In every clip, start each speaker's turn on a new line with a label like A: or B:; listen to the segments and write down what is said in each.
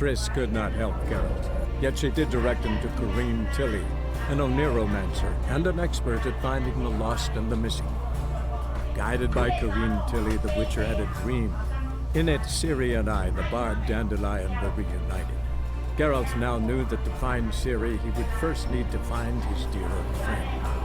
A: Triss could not help Geralt, yet she did direct him to Corrine Tilly, an Oneromancer and an expert at finding the lost and the missing. Guided by Corrine Tilly, the Witcher had a dream. In it, Ciri and I, the bard Dandelion, were reunited. Geralt now knew that to find Ciri, he would first need to find his dear old friend.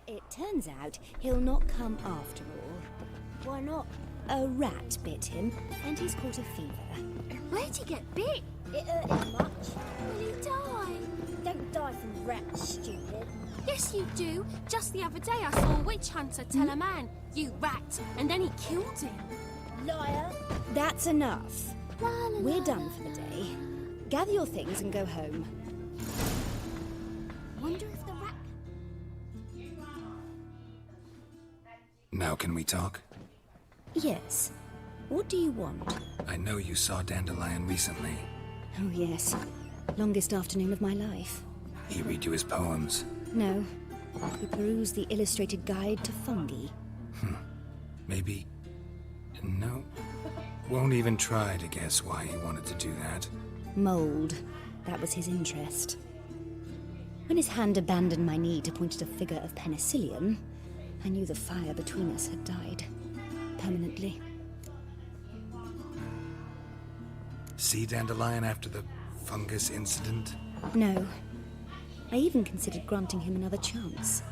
B: It turns out he'll not come after all. Why not? A rat bit him, and he's caught a fever.
C: Where'd he get bit?
B: It hurt him much.
C: Will he die?
B: Don't die from rats, stupid.
C: Yes, you do. Just the other day I saw a witch hunter tell a man, "You rat," and then he killed him.
B: Liar. That's enough.
C: La, la, la,
B: We're done
C: la,
B: for the
C: la.
B: day. Gather your things and go home.
C: Wonder if the rat...
D: Now can we talk?
B: Yes. What do you want?
D: I know you saw Dandelion recently.
B: Oh, yes. Longest afternoon of my life.
D: He read you his poems.
B: No. We perused the illustrated guide to fungi.
D: Maybe... No. Won't even try to guess why he wanted to do that.
B: Mold. That was his interest. When his hand abandoned my knee to point at a figure of penicillium, I knew the fire between us had died. Permanently.
D: See Dandelion after the fungus incident?
B: No. I even considered granting him another chance.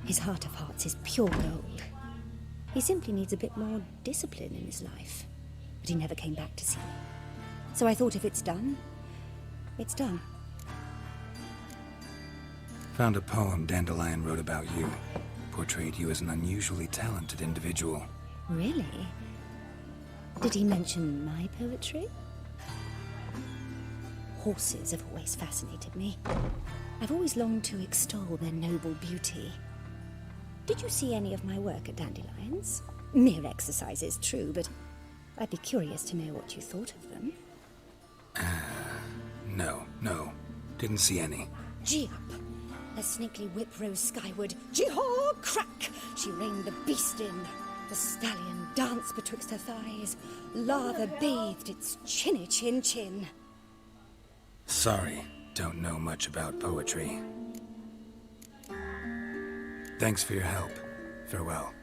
B: His heart of hearts is pure gold. He simply needs a bit more discipline in his life. But he never came back to see me. So I thought if it's done, it's done.
D: Found a poem Dandelion wrote about you. Portrayed you as an unusually talented individual.
B: Really? Did he mention my poetry? Horses have always fascinated me. I've always longed to extol their noble beauty. Did you see any of my work at Dandelion's? Mere exercises, true, but I'd be curious to know what you thought of them.
D: No. Didn't see any.
B: Gee up! A snaky whip rose skyward. Gee-haw! Crack! She reined the beast in. The stallion danced betwixt her thighs. Lava bathed its chinny chin.
D: Sorry, don't know much about poetry. Thanks for your help. Farewell.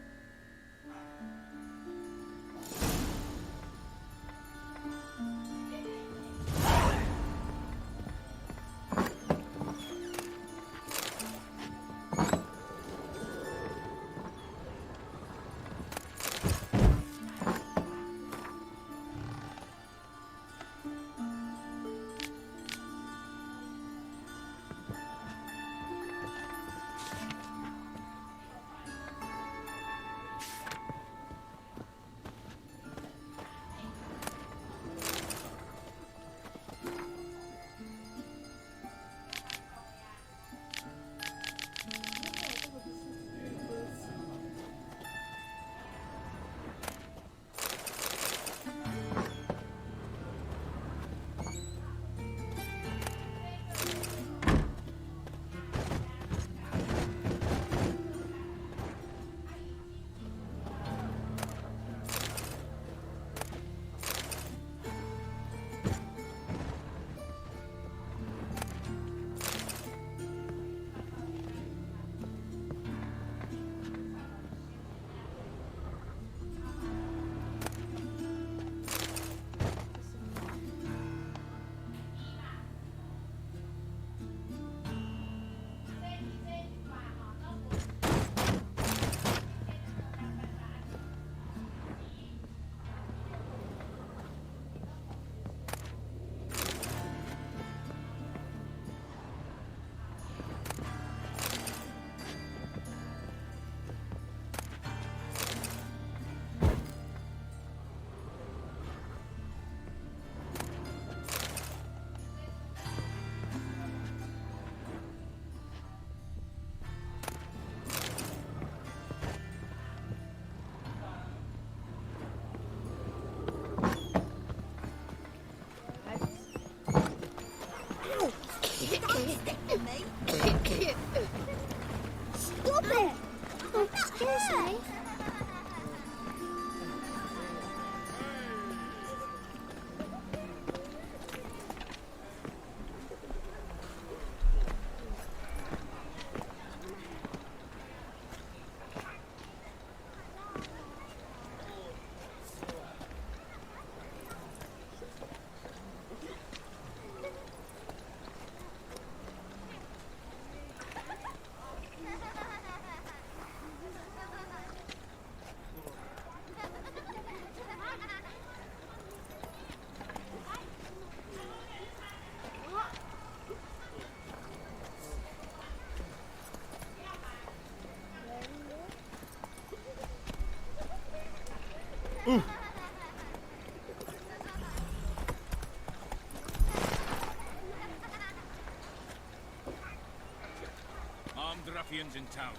E: ruffians in town.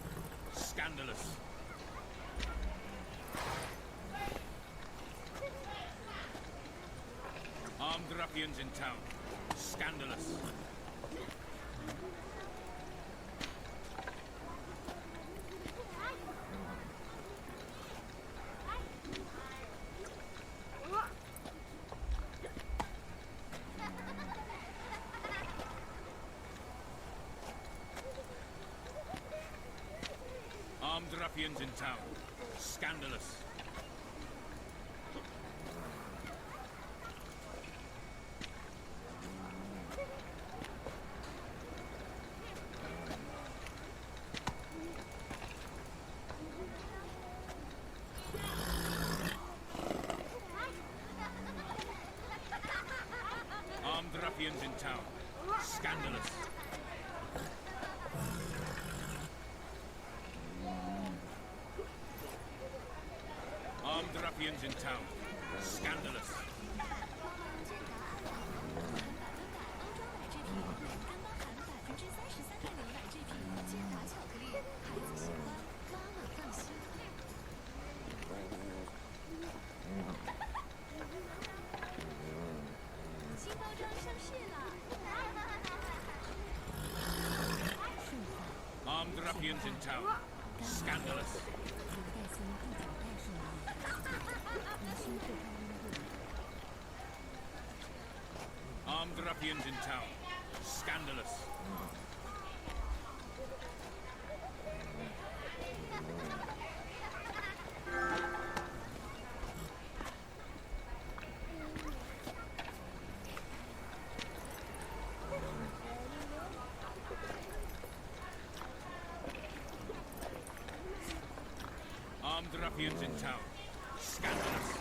E: Scandalous. Armed ruffians in town. Scandalous. Armed ruffians in town. Scandalous. Armed ruffians in town. Scandalous. Armed ruffians in town. Scandalous. Armed ruffians in town. Scandalous. Armed ruffians in town. Scandalous. Armed ruffians in town. Scandalous.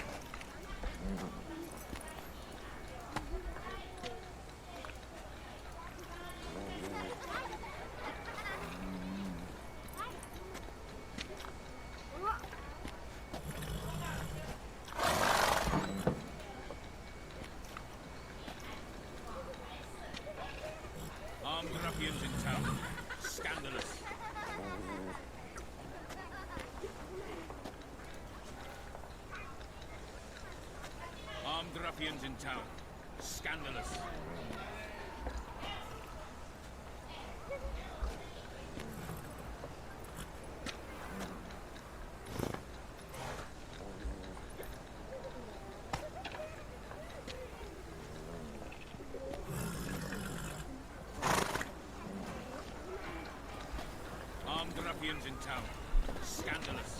E: Armed ruffians in town. Scandalous. Armed ruffians in town. Scandalous. Armed ruffians in town. Scandalous.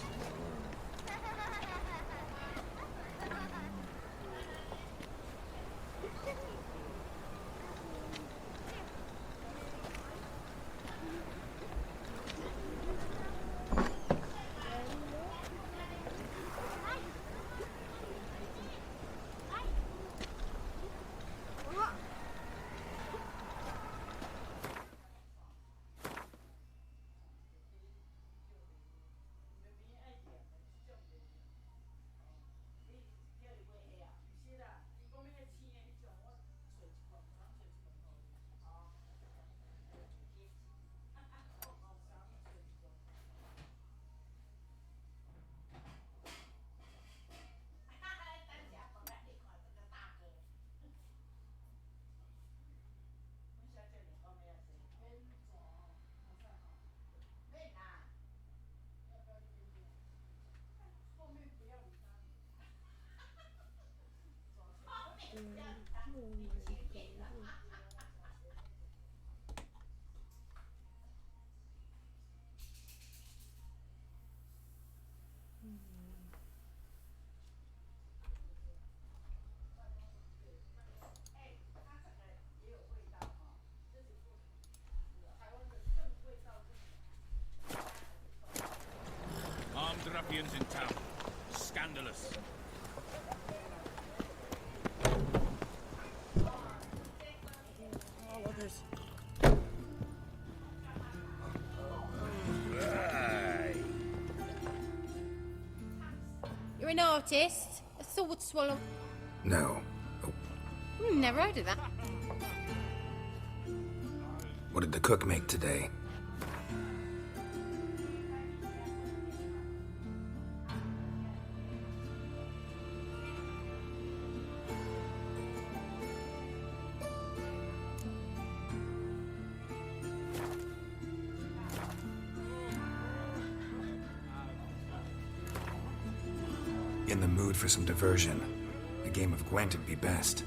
E: Armed ruffians in town. Scandalous.
C: You're an artist? A sword swallow.
D: No.
C: Never heard of that.
D: What did the cook make today? In the mood for some diversion. A game of Gwent would be best.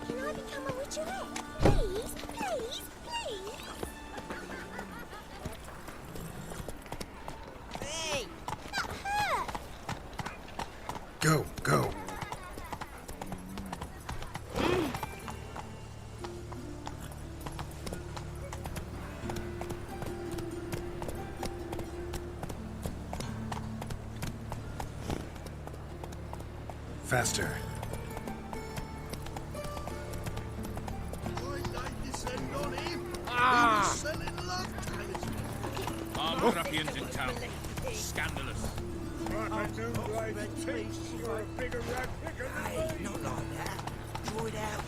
C: Can I become a witcherette? Please, please, please. Hey, that hurt.
D: Go, go. Faster.
E: Armed ruffians in town. Scandalous.
F: Hey, not like that. Draw it out.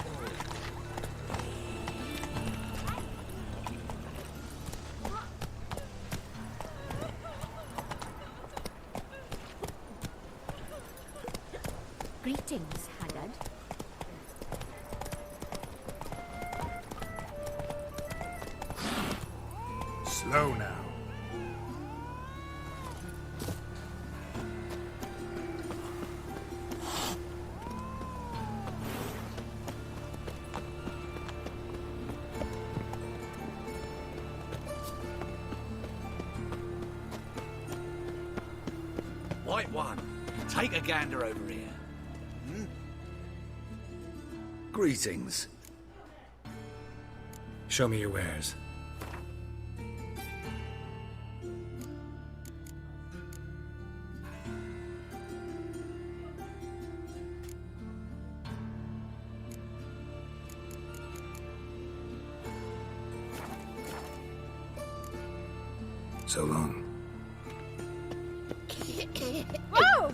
B: Greetings, Haggard.
D: Slow now.
F: White one, take a gander over here. Greetings.
D: Show me your wares. So long.
C: Whoa!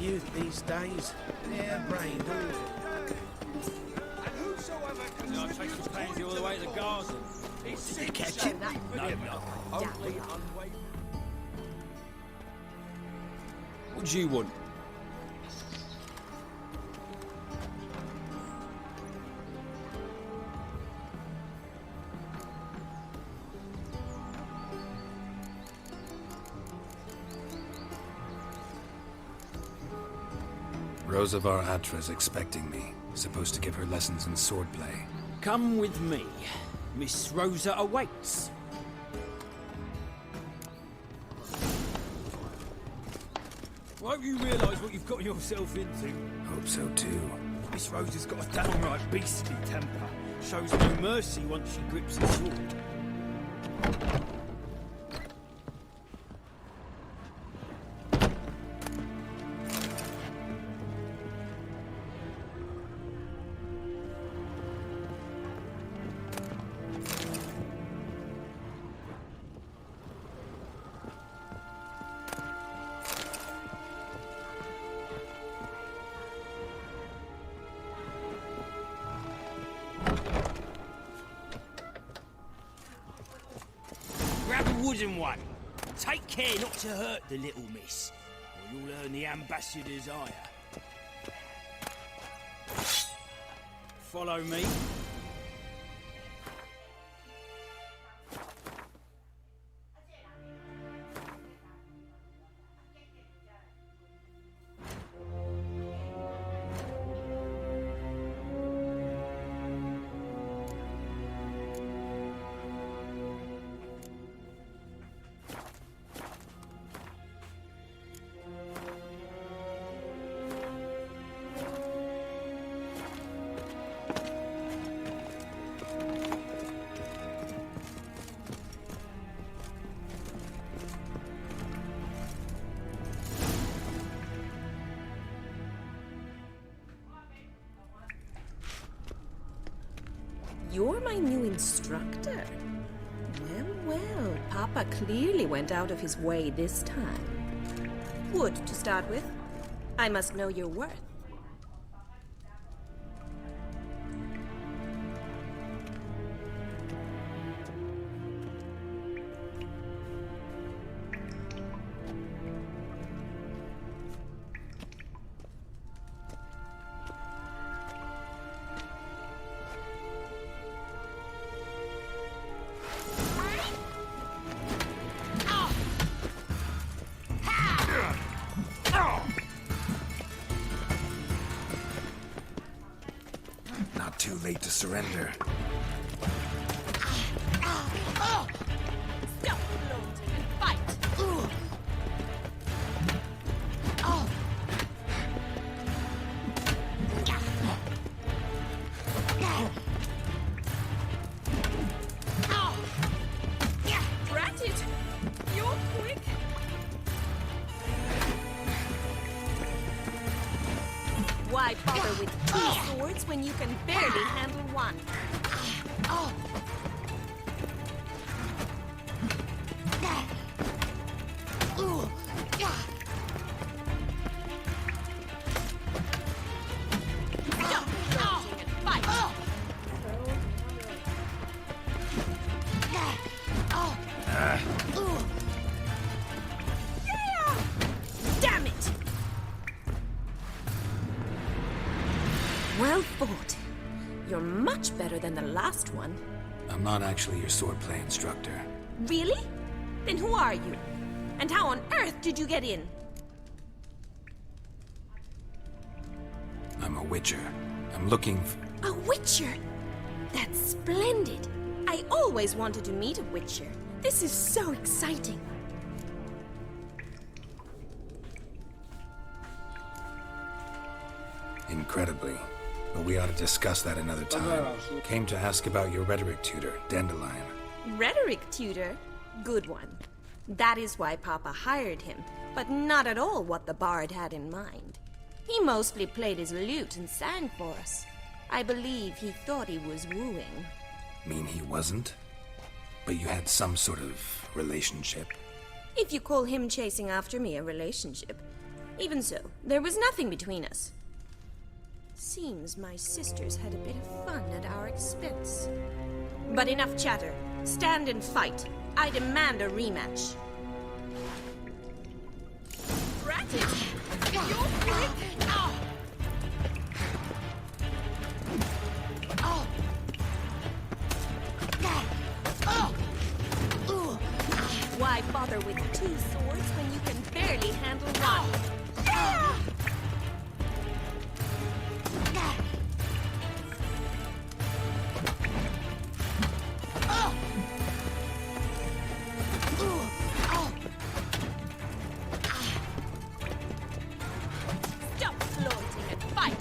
F: Youth these days, they're brained.
E: I'll take his pansy all the way to the garden.
F: Did you catch him?
E: No, no. Only what do you want?
D: Rosa var Atra's expecting me. Supposed to give her lessons in swordplay.
E: Come with me. Miss Rosa awaits. Won't you realise what you've got yourself into?
D: Hope so too.
E: Miss Rosa's got a downright beastly temper. Shows no mercy once she grips the sword. chosen one. Take care not to hurt the little miss, or you'll earn the ambassador's ire. Follow me.
G: You're my new instructor? Well, Papa clearly went out of his way this time. Wood, to start with. I must know your worth.
D: Not too late to surrender.
C: Stop floating and fight! Drat it! You're quick!
G: Why bother with two swords when you can barely handle one?
C: Stop floating and fight!
G: Damn it! Well fought. You're much better than the last one.
D: I'm not actually your swordplay instructor.
G: Really? Then who are you? And how on earth did you get in?
D: I'm a witcher. I'm looking for...
G: A witcher? That's splendid. I always wanted to meet a witcher. This is so exciting.
D: Incredibly. But we ought to discuss that another time. Came to ask about your rhetoric tutor, Dandelion.
G: Rhetoric tutor? Good one. That is why Papa hired him, but not at all what the bard had in mind. He mostly played his lute and sang for us. I believe he thought he was wooing.
D: Mean he wasn't? But you had some sort of relationship?
G: If you call him chasing after me a relationship. Even so, there was nothing between us. Seems my sisters had a bit of fun at our expense. But enough chatter. Stand and fight. I demand a rematch.
C: Drat it! You're quick!
G: Why bother with two swords when you can barely handle one?
C: Stop floating and fight!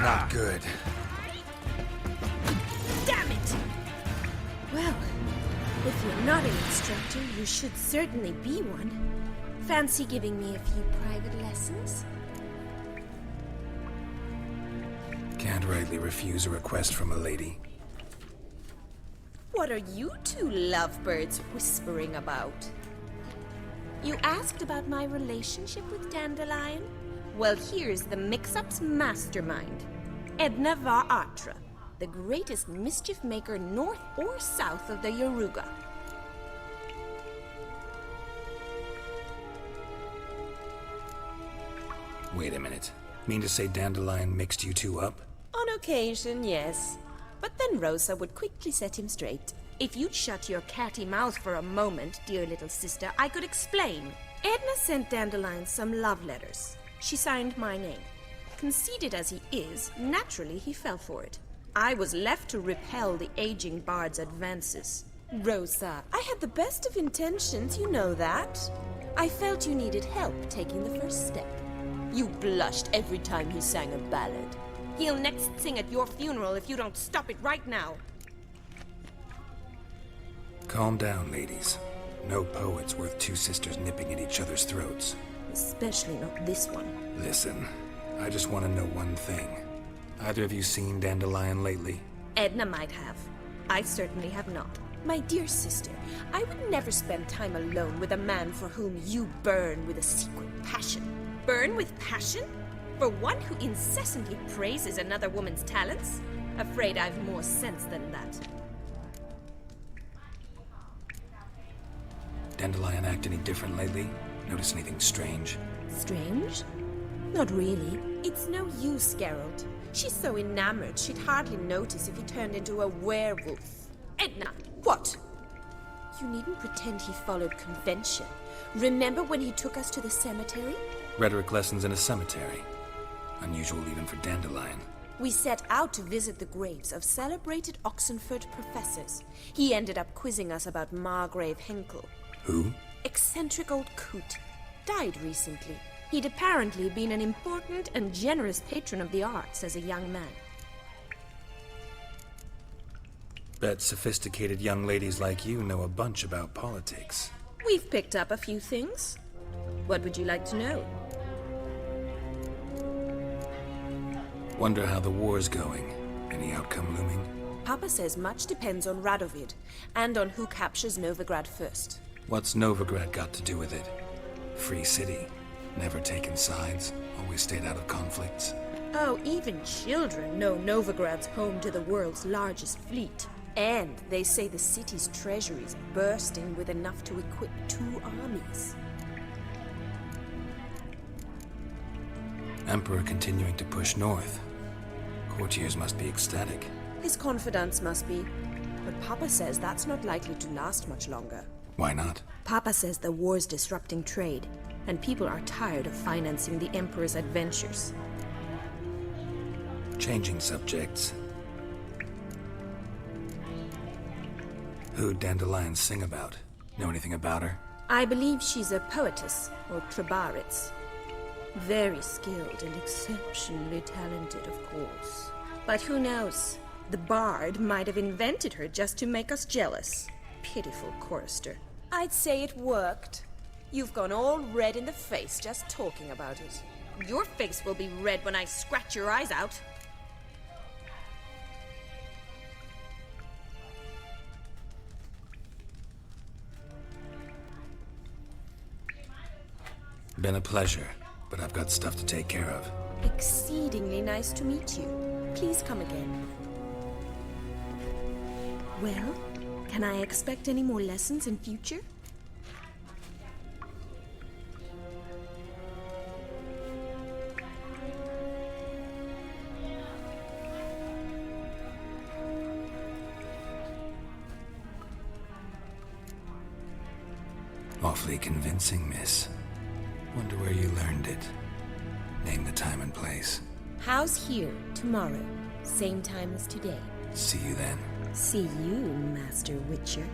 D: Not good.
G: Damn it! Well, if you're not an instructor, you should certainly be one. Fancy giving me a few private lessons?
D: Can't rightly refuse a request from a lady.
G: What are you two lovebirds whispering about? You asked about my relationship with Dandelion? Well, here's the mix-up's mastermind. Edna var Atra, the greatest mischief maker north or south of the Yaruga.
D: Wait a minute. Mean to say Dandelion mixed you two up?
G: On occasion, yes. But then Rosa would quickly set him straight. If you'd shut your catty mouth for a moment, dear little sister, I could explain. Edna sent Dandelion some love letters. She signed my name. Conceited as he is, naturally he fell for it. I was left to repel the aging bard's advances. Rosa, I had the best of intentions, you know that. I felt you needed help taking the first step. You blushed every time he sang a ballad. He'll next sing at your funeral if you don't stop it right now.
D: Calm down, ladies. No poet's worth two sisters nipping at each other's throats.
G: Especially not this one.
D: Listen, I just want to know one thing. Either of you seen Dandelion lately?
G: Edna might have. I certainly have not. My dear sister, I would never spend time alone with a man for whom you burn with a secret passion. Burn with passion? For one who incessantly praises another woman's talents? Afraid I've more sense than that.
D: Dandelion act any different lately? Notice anything strange?
G: Strange? Not really. It's no use, Geralt. She's so enamored she'd hardly notice if he turned into a werewolf. Edna! What? You needn't pretend he followed convention. Remember when he took us to the cemetery?
D: Rhetoric lessons in a cemetery. Unusual even for Dandelion.
G: We set out to visit the graves of celebrated Oxenford professors. He ended up quizzing us about Margrave Henkel.
D: Who?
G: Eccentric old coot. Died recently. He'd apparently been an important and generous patron of the arts as a young man.
D: Bet sophisticated young ladies like you know a bunch about politics.
G: We've picked up a few things. What would you like to know?
D: Wonder how the war's going. Any outcome looming?
G: Papa says much depends on Radovid, and on who captures Novigrad first.
D: What's Novigrad got to do with it? Free city. Never taken sides. Always stayed out of conflicts.
G: Oh, even children know Novigrad's home to the world's largest fleet. And they say the city's treasury's bursting with enough to equip 2 armies.
D: Emperor continuing to push north. Courtiers must be ecstatic.
G: His confidants must be. But Papa says that's not likely to last much longer.
D: Why not?
G: Papa says the war's disrupting trade, and people are tired of financing the Emperor's adventures.
D: Changing subjects. Who'd Dandelion sing about? Know anything about her?
G: I believe she's a poetess, or Trebaritz. Very skilled and exceptionally talented, of course. But who knows? The bard might have invented her just to make us jealous. Pitiful chorister. I'd say it worked. You've gone all red in the face just talking about it. Your face will be red when I scratch your eyes out.
D: Been a pleasure, but I've got stuff to take care of.
G: Exceedingly nice to meet you. Please come again. Well, can I expect any more lessons in future?
D: Awfully convincing, miss. Wonder where you learned it. Name the time and place.
G: How's here tomorrow? Same time as today.
D: See you then.
G: See you, Master Witcher.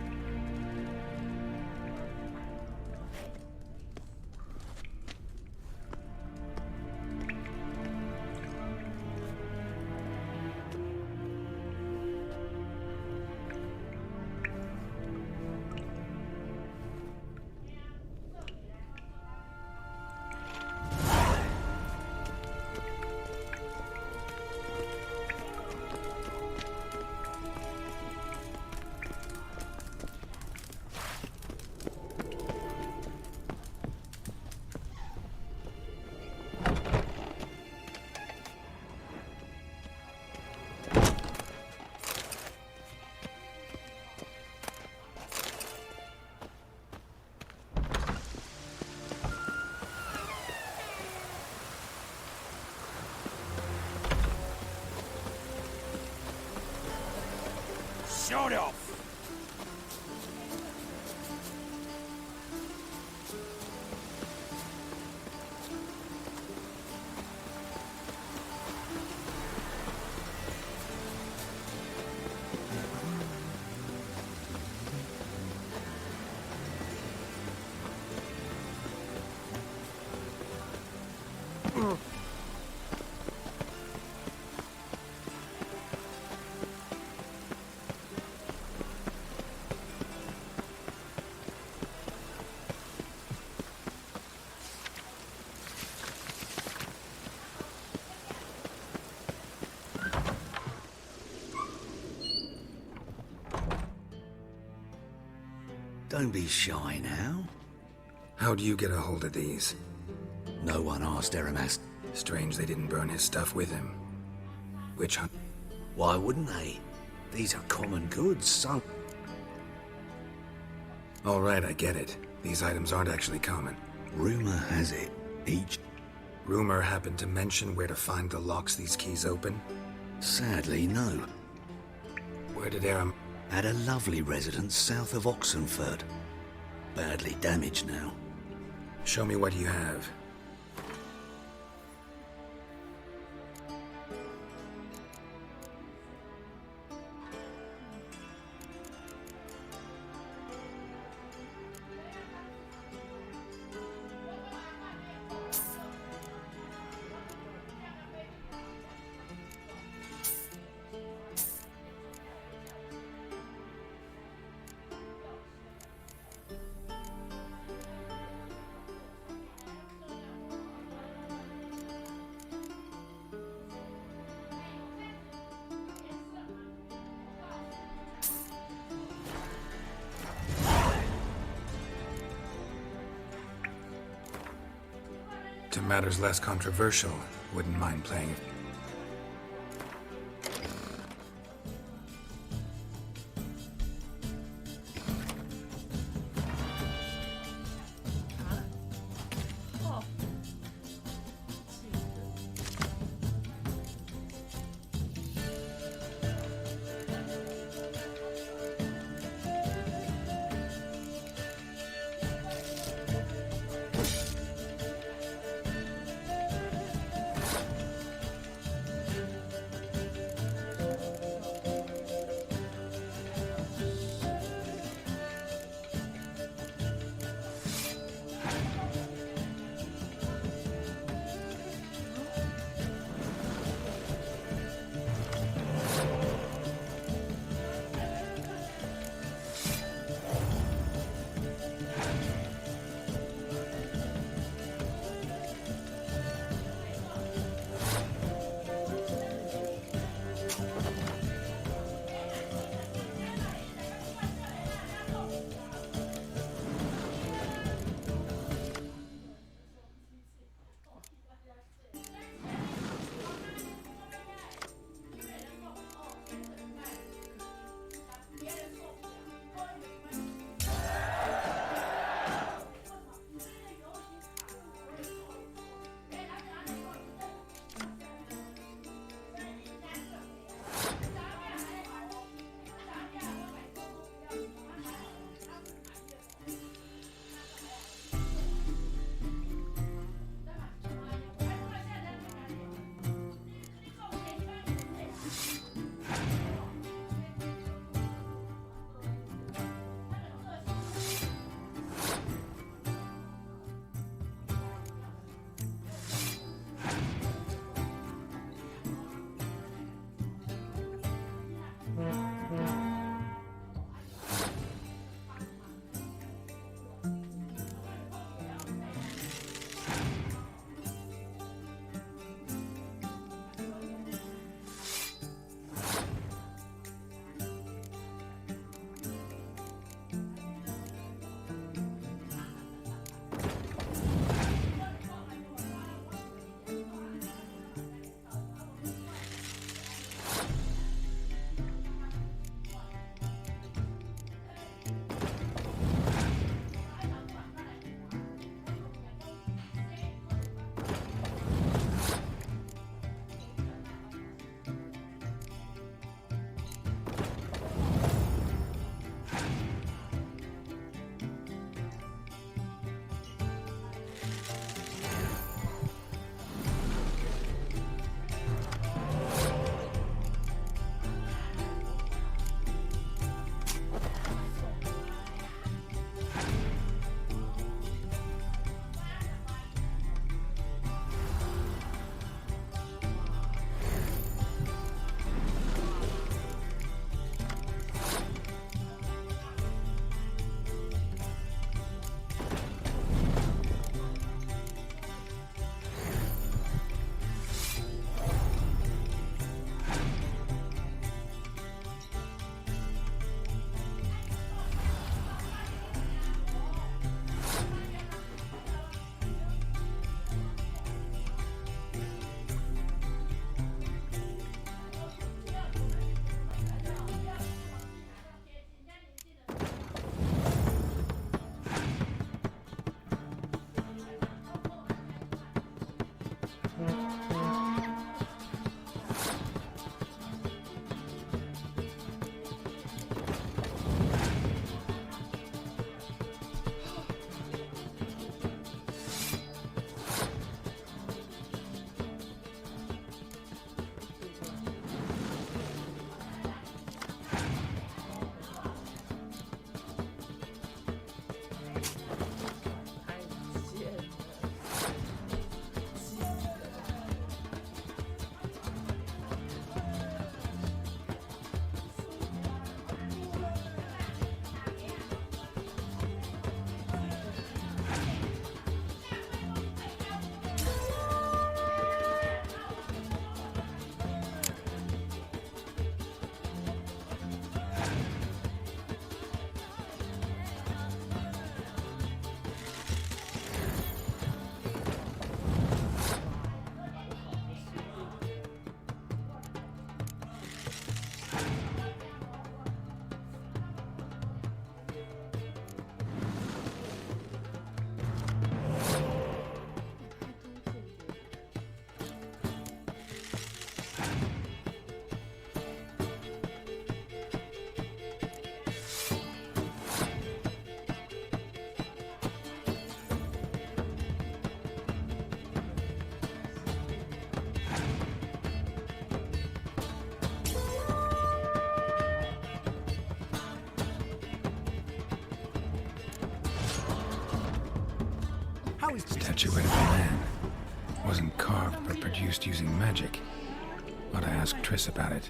H: Don't be shy now.
D: How'd you get a hold of these?
H: No one asked Eramas.
D: Strange they didn't burn his stuff with him. Witch hunt.
H: Why wouldn't they? These are common goods, son.
D: All right, I get it. These items aren't actually common.
H: Rumor has it, each...
D: Rumor happened to mention where to find the locks these keys open?
H: Sadly, no.
D: Where did Aram...
H: At a lovely residence south of Oxenford. Badly damaged now.
D: Show me what you have. To matters less controversial, wouldn't mind playing it. Statuette of a man. Wasn't carved, but produced using magic. Ought to ask Triss about it.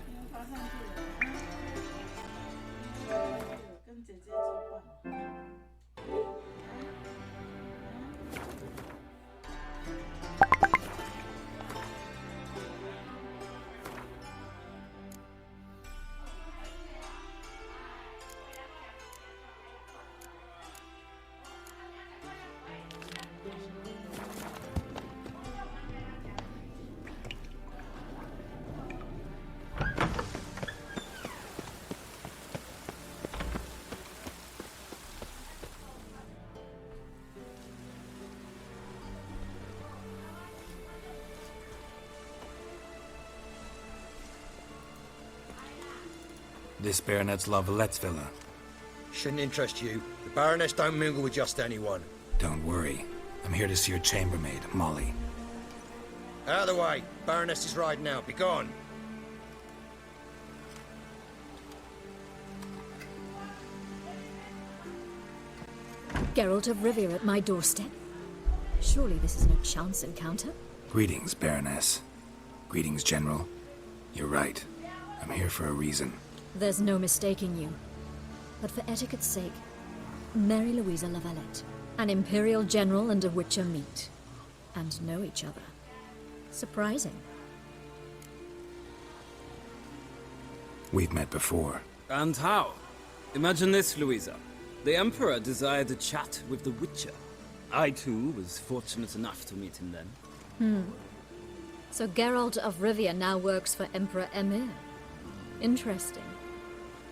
I: This Baronet's Lavallette's villa.
J: Shouldn't interest you. The Baroness don't mingle with just anyone.
D: Don't worry. I'm here to see your chambermaid, Molly.
J: Out of the way. Baroness is riding out. Be gone.
K: Geralt of Rivia at my doorstep. Surely this is no chance encounter.
D: Greetings, Baroness. Greetings, General. You're right. I'm here for a reason.
K: There's no mistaking you. But for etiquette's sake, Mary Louisa Lavalette, an Imperial General and a Witcher meet. And know each other. Surprising.
D: We've met before.
E: And how? Imagine this, Louisa. The Emperor desired a chat with the Witcher. I, too, was fortunate enough to meet him then.
K: So Geralt of Rivia now works for Emperor Emir. Interesting.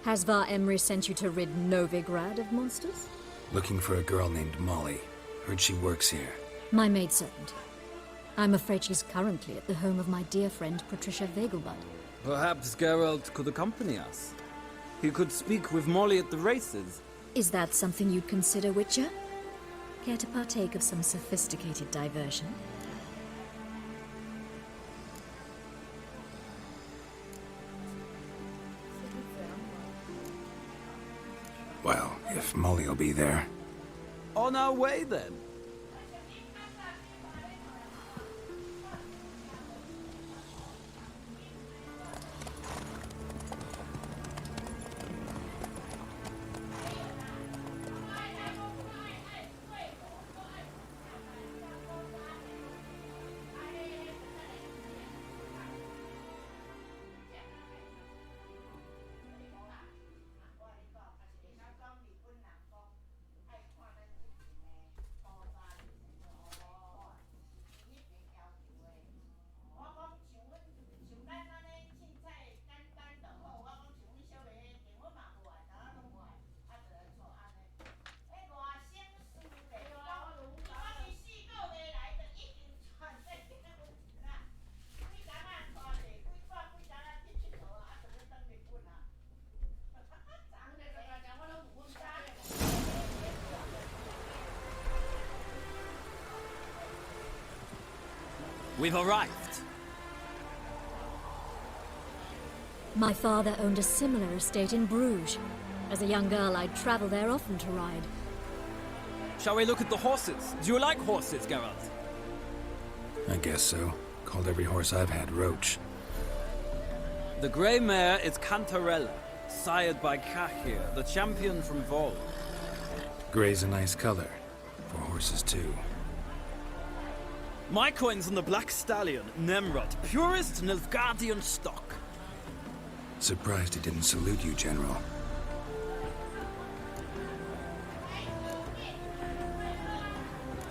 K: Has Var Emry sent you to rid Novigrad of monsters?
D: Looking for a girl named Molly. Heard she works here.
K: My maidservant. I'm afraid she's currently at the home of my dear friend Patricia Vegelbud.
E: Perhaps Geralt could accompany us. He could speak with Molly at the races.
K: Is that something you'd consider, Witcher? Care to partake of some sophisticated diversion?
D: Well, if Molly will be there.
E: On our way, then. We've arrived.
K: My father owned a similar estate in Bruges. As a young girl, I'd travel there often to ride.
E: Shall we look at the horses? Do you like horses, Geralt?
D: I guess so. Called every horse I've had Roach.
E: The grey mare is Cantarella, sired by Cahir, the champion from Vol.
D: Grey's a nice color. For horses, too.
E: My coin's on the Black Stallion, Nemrod, purest Nilfgaardian stock.
D: Surprised he didn't salute you, General.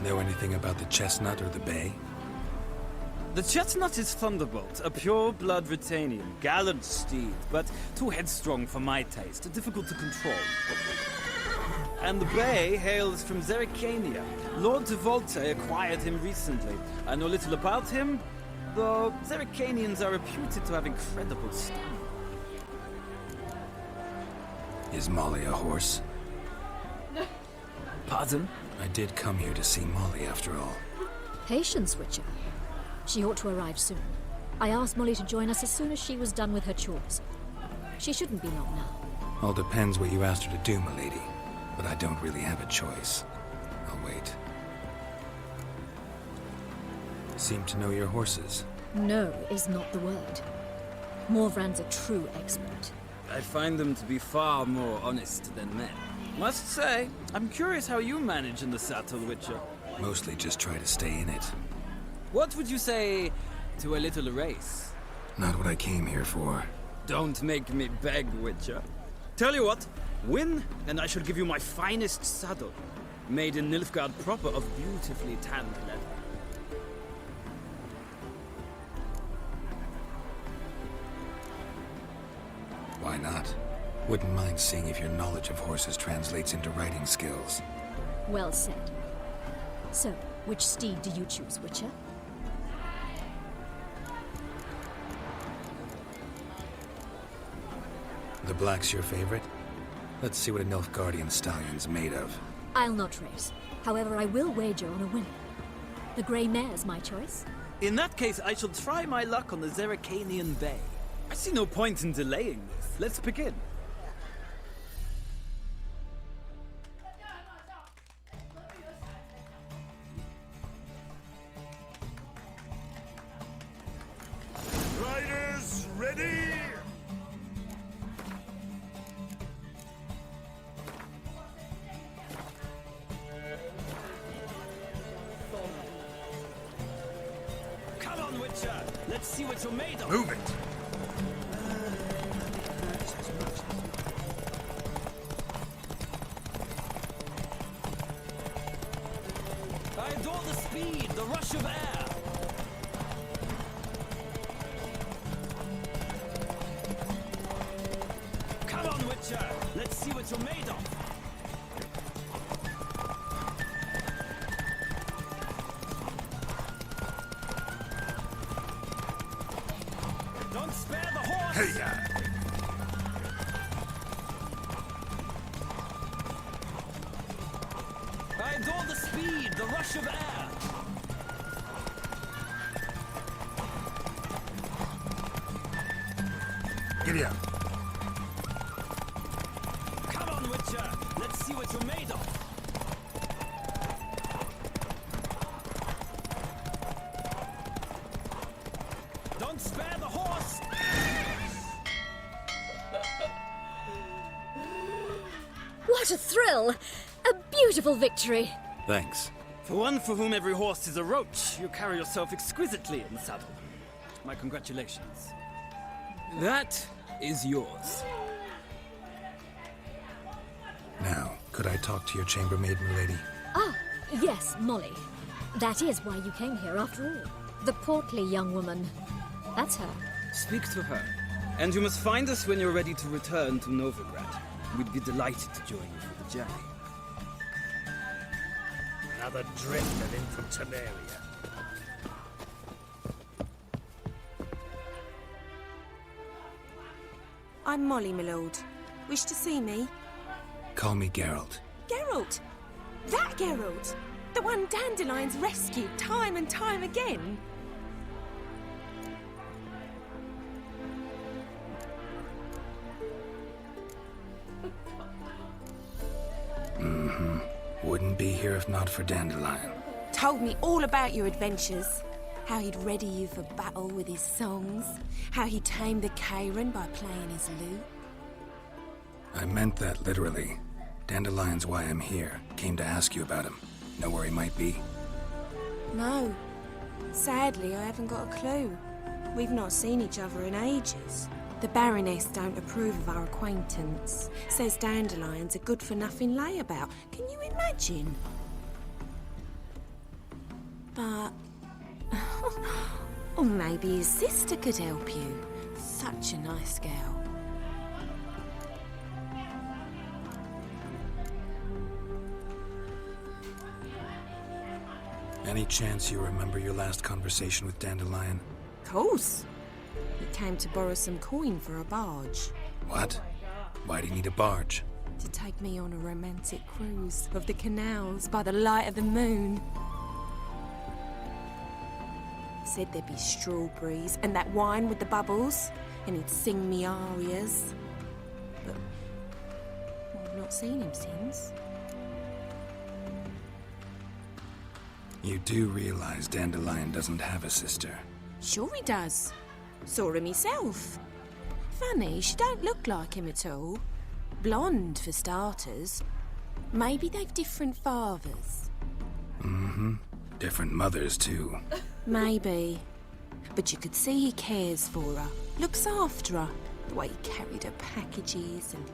D: Know anything about the chestnut or the bay?
E: The chestnut is Thunderbolt, a pure-blood Britannian, gallant steed, but too headstrong for my taste, difficult to control. And the bay hails from Zerrikania. Lord de Volte acquired him recently. I know little about him, though Zerrikanians are reputed to have incredible stamina.
D: Is Molly a horse?
E: Pardon?
D: I did come here to see Molly, after all.
K: Patience, Witcher. She ought to arrive soon. I asked Molly to join us as soon as she was done with her chores. She shouldn't be long now.
D: All depends what you asked her to do, milady. But I don't really have a choice. I'll wait.
I: Seem to know your horses.
K: No is not the word. Morvran's a true expert.
E: I find them to be far more honest than men. Must say, I'm curious how you manage in the saddle, Witcher.
I: Mostly just try to stay in it.
E: What would you say to a little race?
I: Not what I came here for.
E: Don't make me beg, Witcher. Tell you what, win, and I shall give you my finest saddle. Made in Nilfgaard proper of beautifully tanned leather.
I: Why not? Wouldn't mind seeing if your knowledge of horses translates into riding skills.
K: Well said. So, which steed do you choose, Witcher?
I: The black's your favorite? Let's see what a Nilfgaardian stallion's made of.
K: I'll not race. However, I will wager on a winner. The grey mare's my choice.
E: In that case, I shall try my luck on the Zeracanian Bay. I see no point in delaying this. Let's begin.
F: Riders, ready?
E: Come on, Witcher! Let's see what you're made of!
F: Move it!
E: I adore the speed, the rush of air! Come on, Witcher! Let's see what you're made of! Don't spare the horse!
F: Hey-ya!
E: I adore the speed, the rush of air!
F: Giddy up!
E: Come on, Witcher! Let's see what you're made of! Don't spare the horse!
K: What a thrill! A beautiful victory!
I: Thanks.
E: For one for whom every horse is a roach, you carry yourself exquisitely in the saddle. My congratulations. That is yours.
I: Now, could I talk to your chambermaid, milady?
K: Ah, yes, Molly. That is why you came here after all. The portly young woman. That's her.
E: Speak to her. And you must find us when you're ready to return to Novigrad. We'd be delighted to join you for the journey.
F: Another drift and in from Temeria.
G: I'm Molly, my lord. Wish to see me?
I: Call me Geralt.
G: Geralt! That Geralt! The one Dandelion's rescued time and time again!
I: Wouldn't be here if not for Dandelion.
G: Told me all about your adventures. How he'd ready you for battle with his songs. How he tamed the Karen by playing his lute.
I: I meant that literally. Dandelion's why I'm here. Came to ask you about him. Know where he might be?
G: No. Sadly, I haven't got a clue. We've not seen each other in ages. The Baroness don't approve of our acquaintance. Says Dandelion's a good-for-nothing layabout. Can you imagine? But... or maybe his sister could help you. Such a nice girl.
I: Any chance you remember your last conversation with Dandelion?
G: Course. He came to borrow some coin for a barge.
I: What? Why do you need a barge?
G: To take me on a romantic cruise of the canals by the light of the moon. Said there'd be strawberries and that wine with the bubbles, and he'd sing me arias. But I've not seen him since.
I: You do realize Dandelion doesn't have a sister.
G: Sure he does. Saw him myself. Funny, she don't look like him at all. Blonde, for starters. Maybe they've different fathers.
I: Mm-hmm. Different mothers, too.
G: Maybe. But you could see he cares for her. Looks after her. The way he carried her packages and...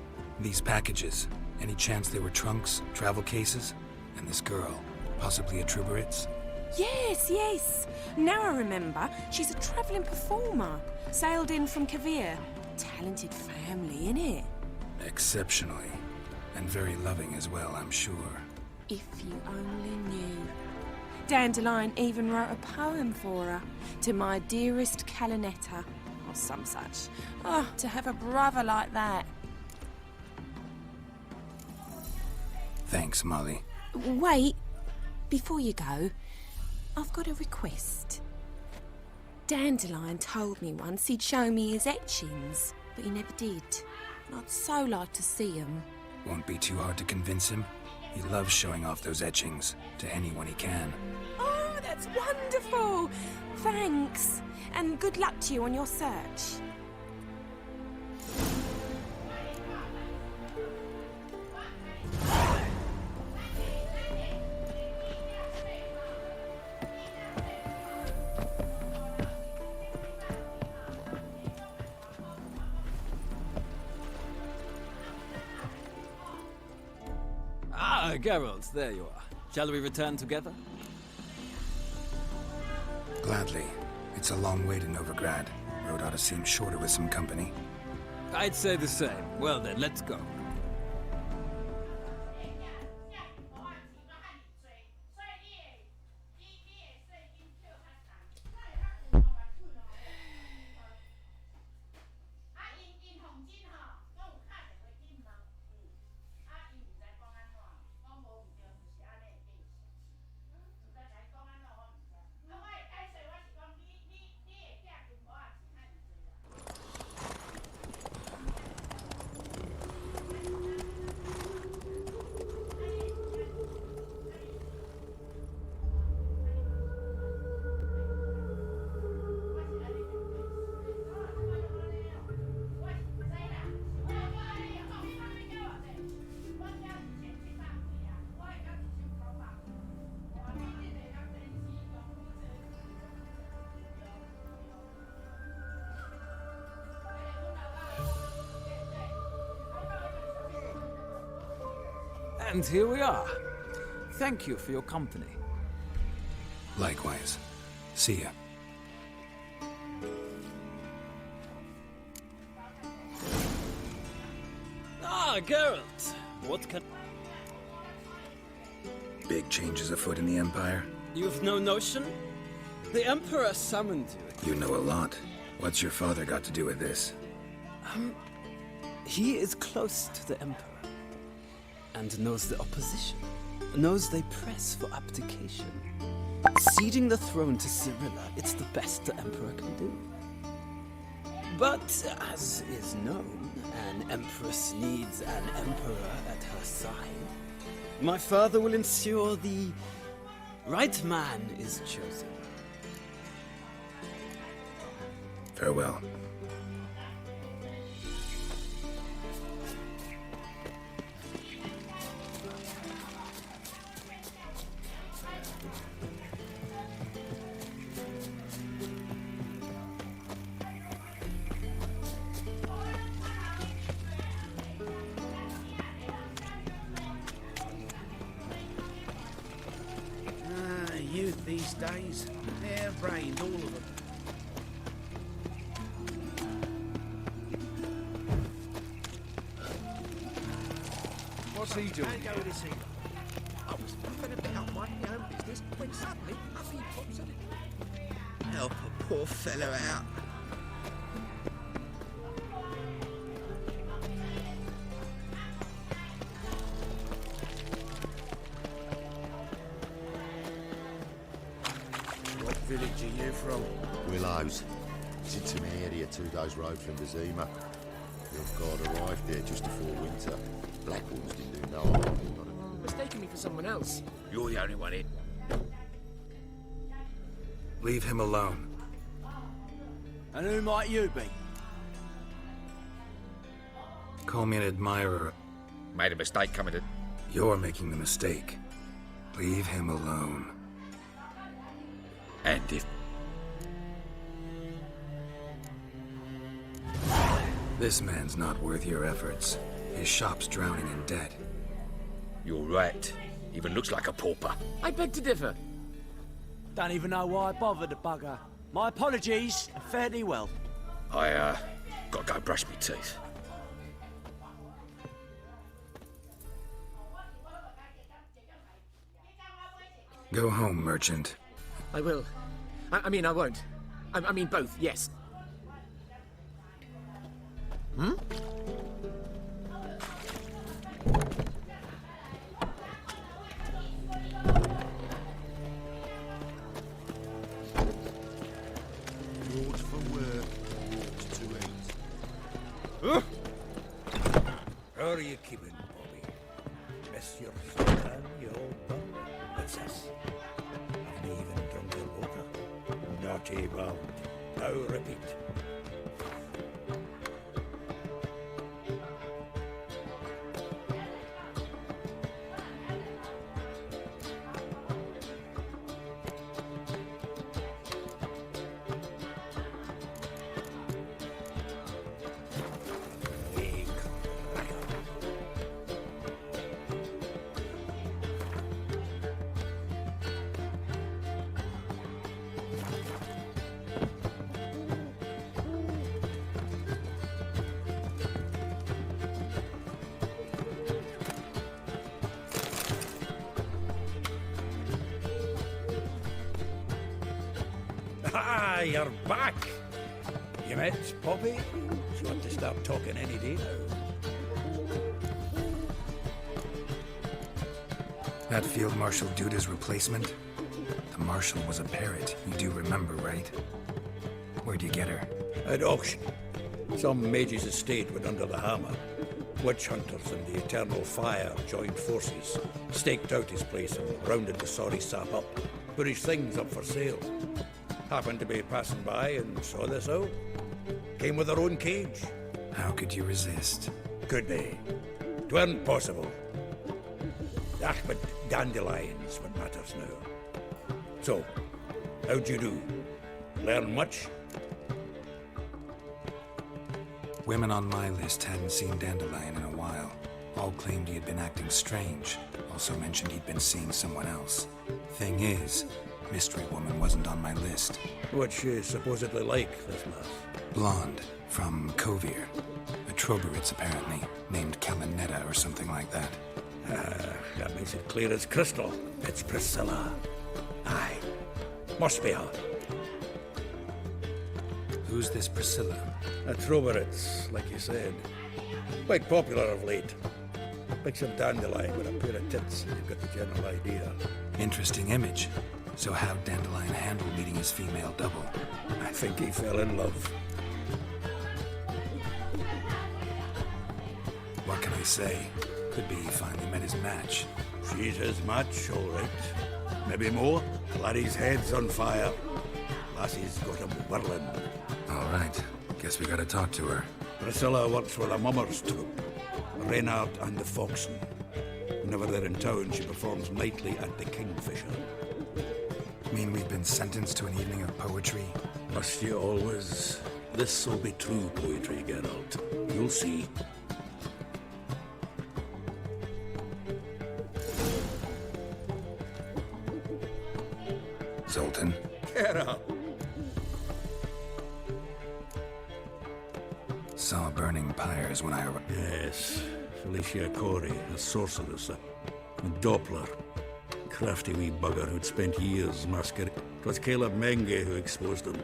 I: These packages, any chance they were trunks, travel cases? And this girl, possibly a Truberitz?
G: Yes, yes. Now I remember. She's a travelling performer. Sailed in from Kavir. Talented family, innit?
I: Exceptionally. And very loving as well, I'm sure.
G: If you only knew. Dandelion even wrote a poem for her. To my dearest Calinetta. Or some such. Oh, to have a brother like that.
I: Thanks, Molly.
G: Wait. Before you go, I've got a request. Dandelion told me once he'd show me his etchings, but he never did. And I'd so like to see them.
I: Won't be too hard to convince him. He loves showing off those etchings to anyone he can.
G: Oh, that's wonderful! Thanks. And good luck to you on your search.
E: Ah, Geralt, there you are. Shall we return together?
I: Gladly. It's a long way to Novigrad. Road ought to seem shorter with some company.
E: I'd say the same. Well then, let's go. And here we are. Thank you for your company.
I: Likewise. See ya.
E: Ah, Geralt. What can...
I: Big changes afoot in the Empire?
E: You've no notion? The Emperor summoned you.
I: You know a lot. What's your father got to do with this?
E: He is close to the Emperor. And knows the opposition. Knows they press for abdication. Ceding the throne to Cyrilla, it's the best the Emperor can do. But, as is known, an Empress needs an Emperor at her side. My father will ensure the right man is chosen.
I: Farewell.
F: Youth these days, they're brained, all of them.
J: What's he doing?
F: Go with this here. I was puffing about minding my own business when suddenly up he pops in. Help a poor fellow out. What village are you from?
L: Willows. Sits in the area 2 days' road from the Zima. Your god arrived there just before winter. Black Wolves didn't do no harm.
F: Mistaking me for someone else. You're the only one in.
I: Leave him alone.
F: And who might you be?
I: Call me an admirer.
J: Made a mistake coming to...
I: You're making the mistake. Leave him alone.
J: And if...
I: This man's not worth your efforts. His shop's drowning in debt.
J: You're right. Even looks like a pauper.
F: I beg to differ. Don't even know why I bothered the bugger. My apologies, and fare thee well.
J: I, gotta go brush my teeth.
I: Go home, merchant.
F: I will. I mean, I won't. I mean, both, yes. Hmm?
L: Roads for work, roads to eat.
J: Huh?
M: How are you keeping, Bobby? Miss your sultan, you old bum? What's this? Haven't even drunk your water. Naughty bound. Now repeat. Ah, you're back! You met Poppy? She want to start talking any day now.
I: That Field Marshal Duda's replacement? The Marshal was a parrot. You do remember, right? Where'd you get her?
M: At auction. Some mage's estate went under the hammer. Witch hunters and the Eternal Fire joined forces, staked out his place and rounded the sorry sap up, put his things up for sale. Happened to be passing by and saw this out. Came with her own cage.
I: How could you resist?
M: Could be. 'Tweren't possible. Ah, but dandelions what matters now. So, how'd you do? Learn much?
I: Women on my list hadn't seen Dandelion in a while. All claimed he had been acting strange. Also mentioned he'd been seeing someone else. Thing is, Mystery Woman wasn't on my list.
M: What's she supposedly like, this lass?
I: Blonde, from Kovir. A Troberitz, apparently, named Kalinetta or something like that.
M: That makes it clear as crystal. It's Priscilla. Aye. Must be her.
I: Who's this Priscilla?
M: A Troberitz, like you said. Quite popular of late. Picture Dandelion with a pair of tits, and you've got the general idea.
I: Interesting image. So how'd Dandelion handle meeting his female double?
M: I think he fell in love.
I: What can I say? Could be he finally met his match.
M: She's his match, all right. Maybe more. Laddie's head's on fire. Lassie's got him whirling.
I: All right. Guess we gotta talk to her.
M: Priscilla works with a mummers troupe. Reynard and the Foxen. Whenever they're in town, she performs nightly at the Kingfisher.
I: Mean we've been sentenced to an evening of poetry?
M: Must you always? This'll be true poetry, Geralt. You'll see.
I: Zoltan?
M: Geralt!
I: Saw burning pyres when I arrived.
M: Yes. Felicia Corey, a sorceress. And Doppler. Crafty wee bugger who'd spent years masquerading. It was Caleb Menge who exposed him.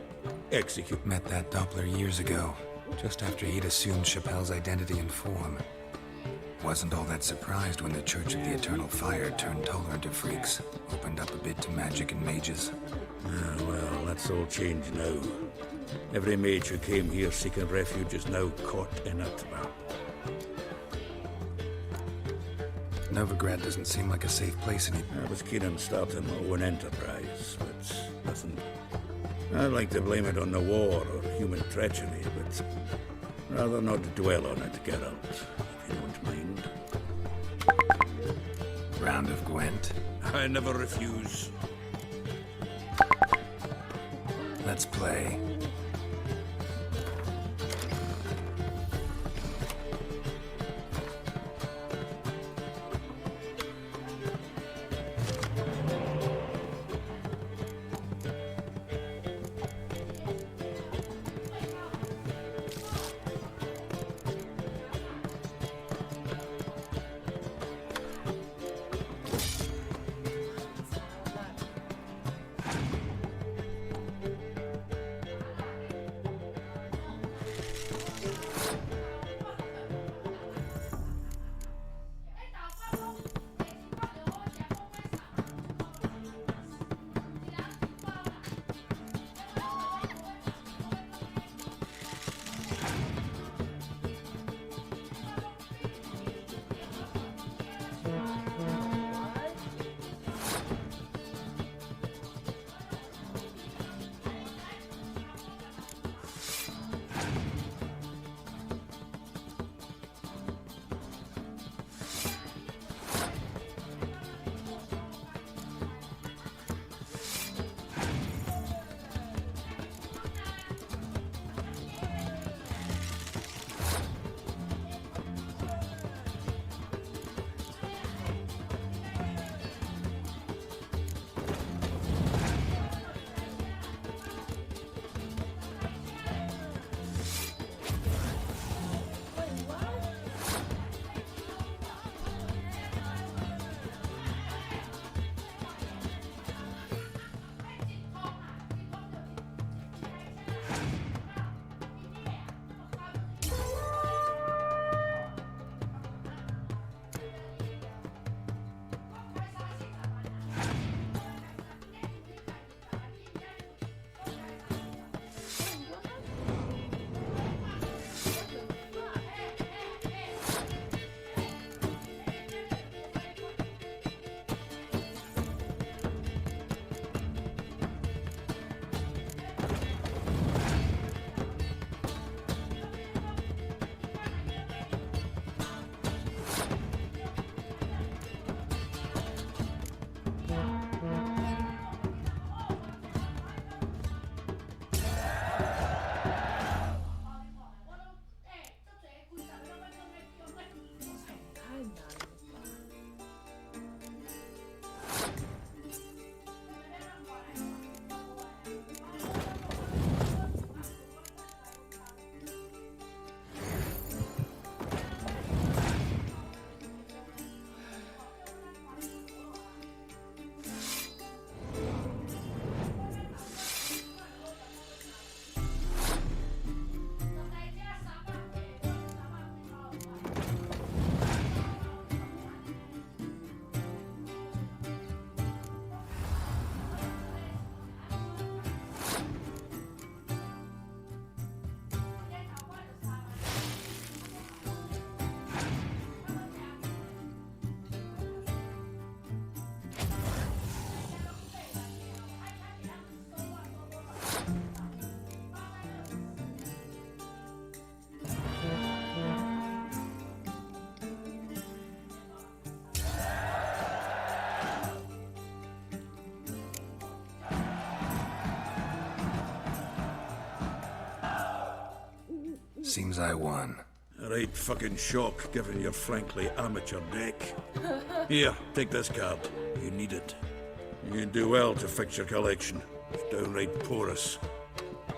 M: Execute.
I: Met that Doppler years ago, just after he'd assumed Chappelle's identity and form. Wasn't all that surprised when the Church of the Eternal Fire turned tolerant of freaks, opened up a bit to magic and mages.
M: Ah, well, that's all changed now. Every mage who came here seeking refuge is now caught in a trap.
I: Novigrad doesn't seem like a safe place anymore.
M: I was keen on starting my own enterprise, but nothing I'd like to blame it on the war or human treachery, but rather not dwell on it, Geralt, if you don't mind.
I: Round of Gwent.
M: I never refuse.
I: Let's play. Seems I won.
M: A right fucking shock, given your frankly amateur deck. Here, take this card. You need it. You do well to fix your collection. It's downright porous.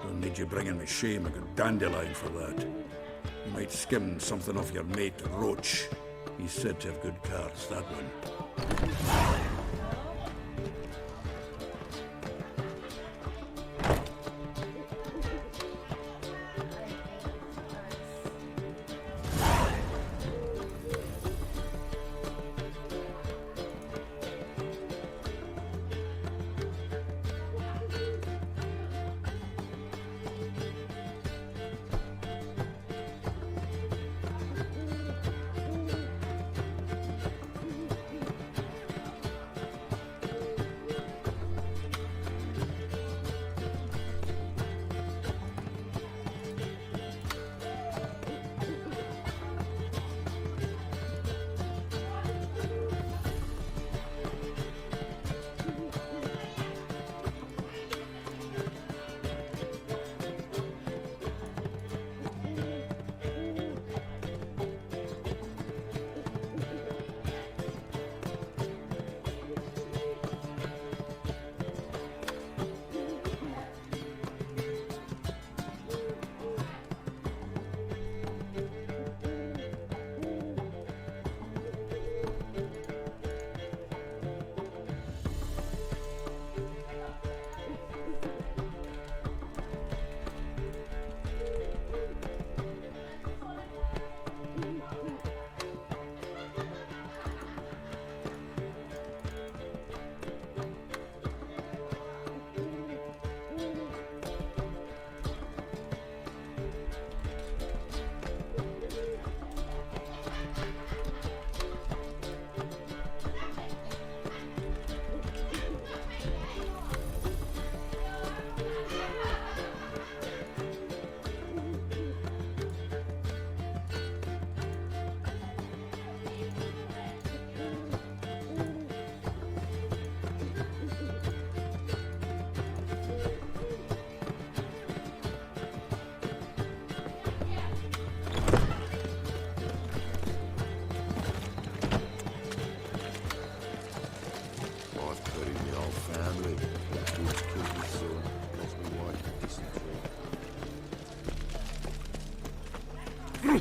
M: Don't need you bringing me shame. I got dandelion for that. You might skim something off your mate, Roach. He's said to have good cards, that one.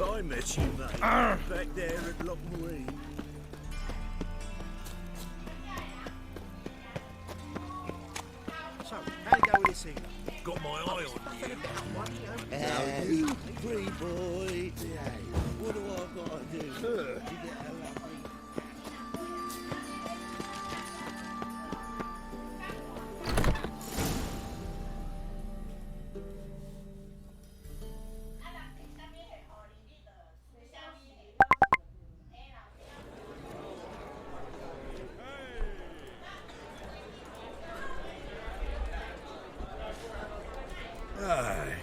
F: I met you, mate. Back there at Loch Marine. So, how'd it go with this thing? Got my eye on you.
L: Hey, pretty boy. What do I gotta do? To get a lovely...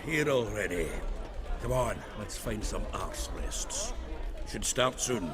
M: Here already. Come on, let's find some arse rests. Should start soon.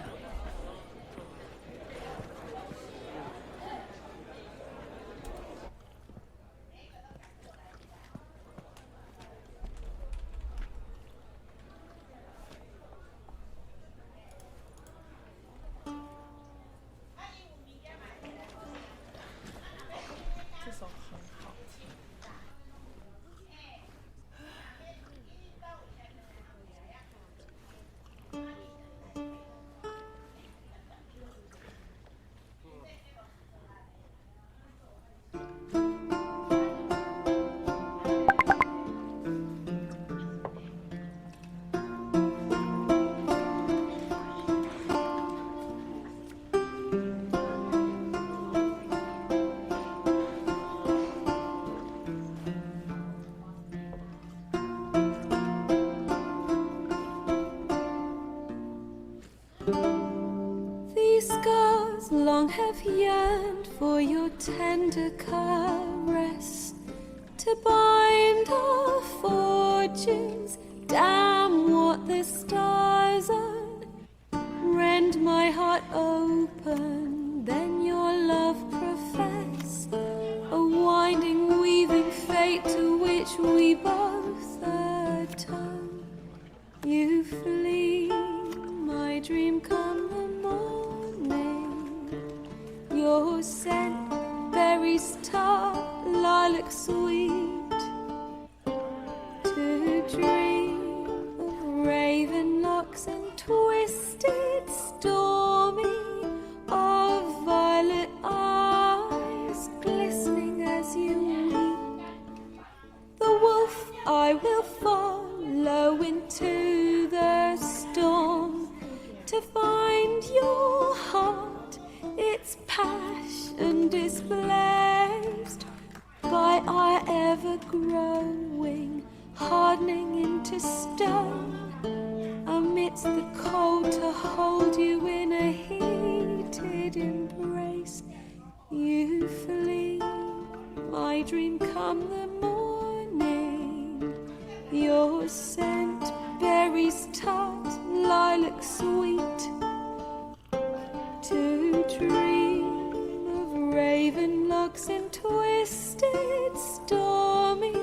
N: Long have yearned for your tender caress, to bind our fortunes. Damn what the stars own. Rend my heart open, then your love profess, a winding, weaving fate to which we both atone. You flee, my dream come the morning. Your scent, berries tart, lilac sweet, to dream of raven locks and twisted, stormy, of violet eyes glistening as you weep. The wolf I will follow into the storm, to find your heart, its passion displaced by our ever-growing, hardening into stone, amidst the cold to hold you in a heated embrace. You flee, my dream come the morning. Your scent, berries tart, lilac sweet, to dream of raven locks and twisted, stormy,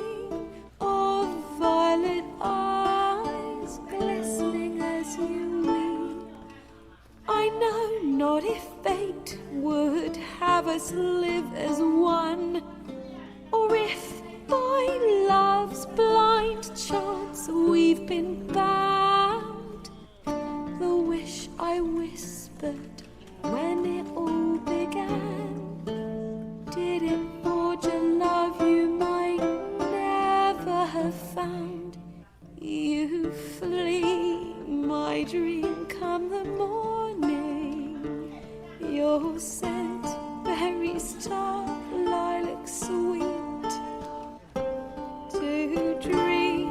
N: of violet eyes glistening as you weep. I know not if fate would have us live as one, or if by love's blind chance we've been bound. The wish I whispered when it all began, did it forge a love you might never have found? You flee, my dream come the morning. Your scent, berries tart, lilac sweet, to dream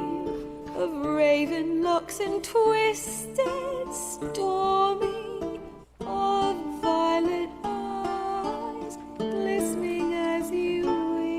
N: of raven locks and twisted, stormy, of violet eyes glistening as you weep.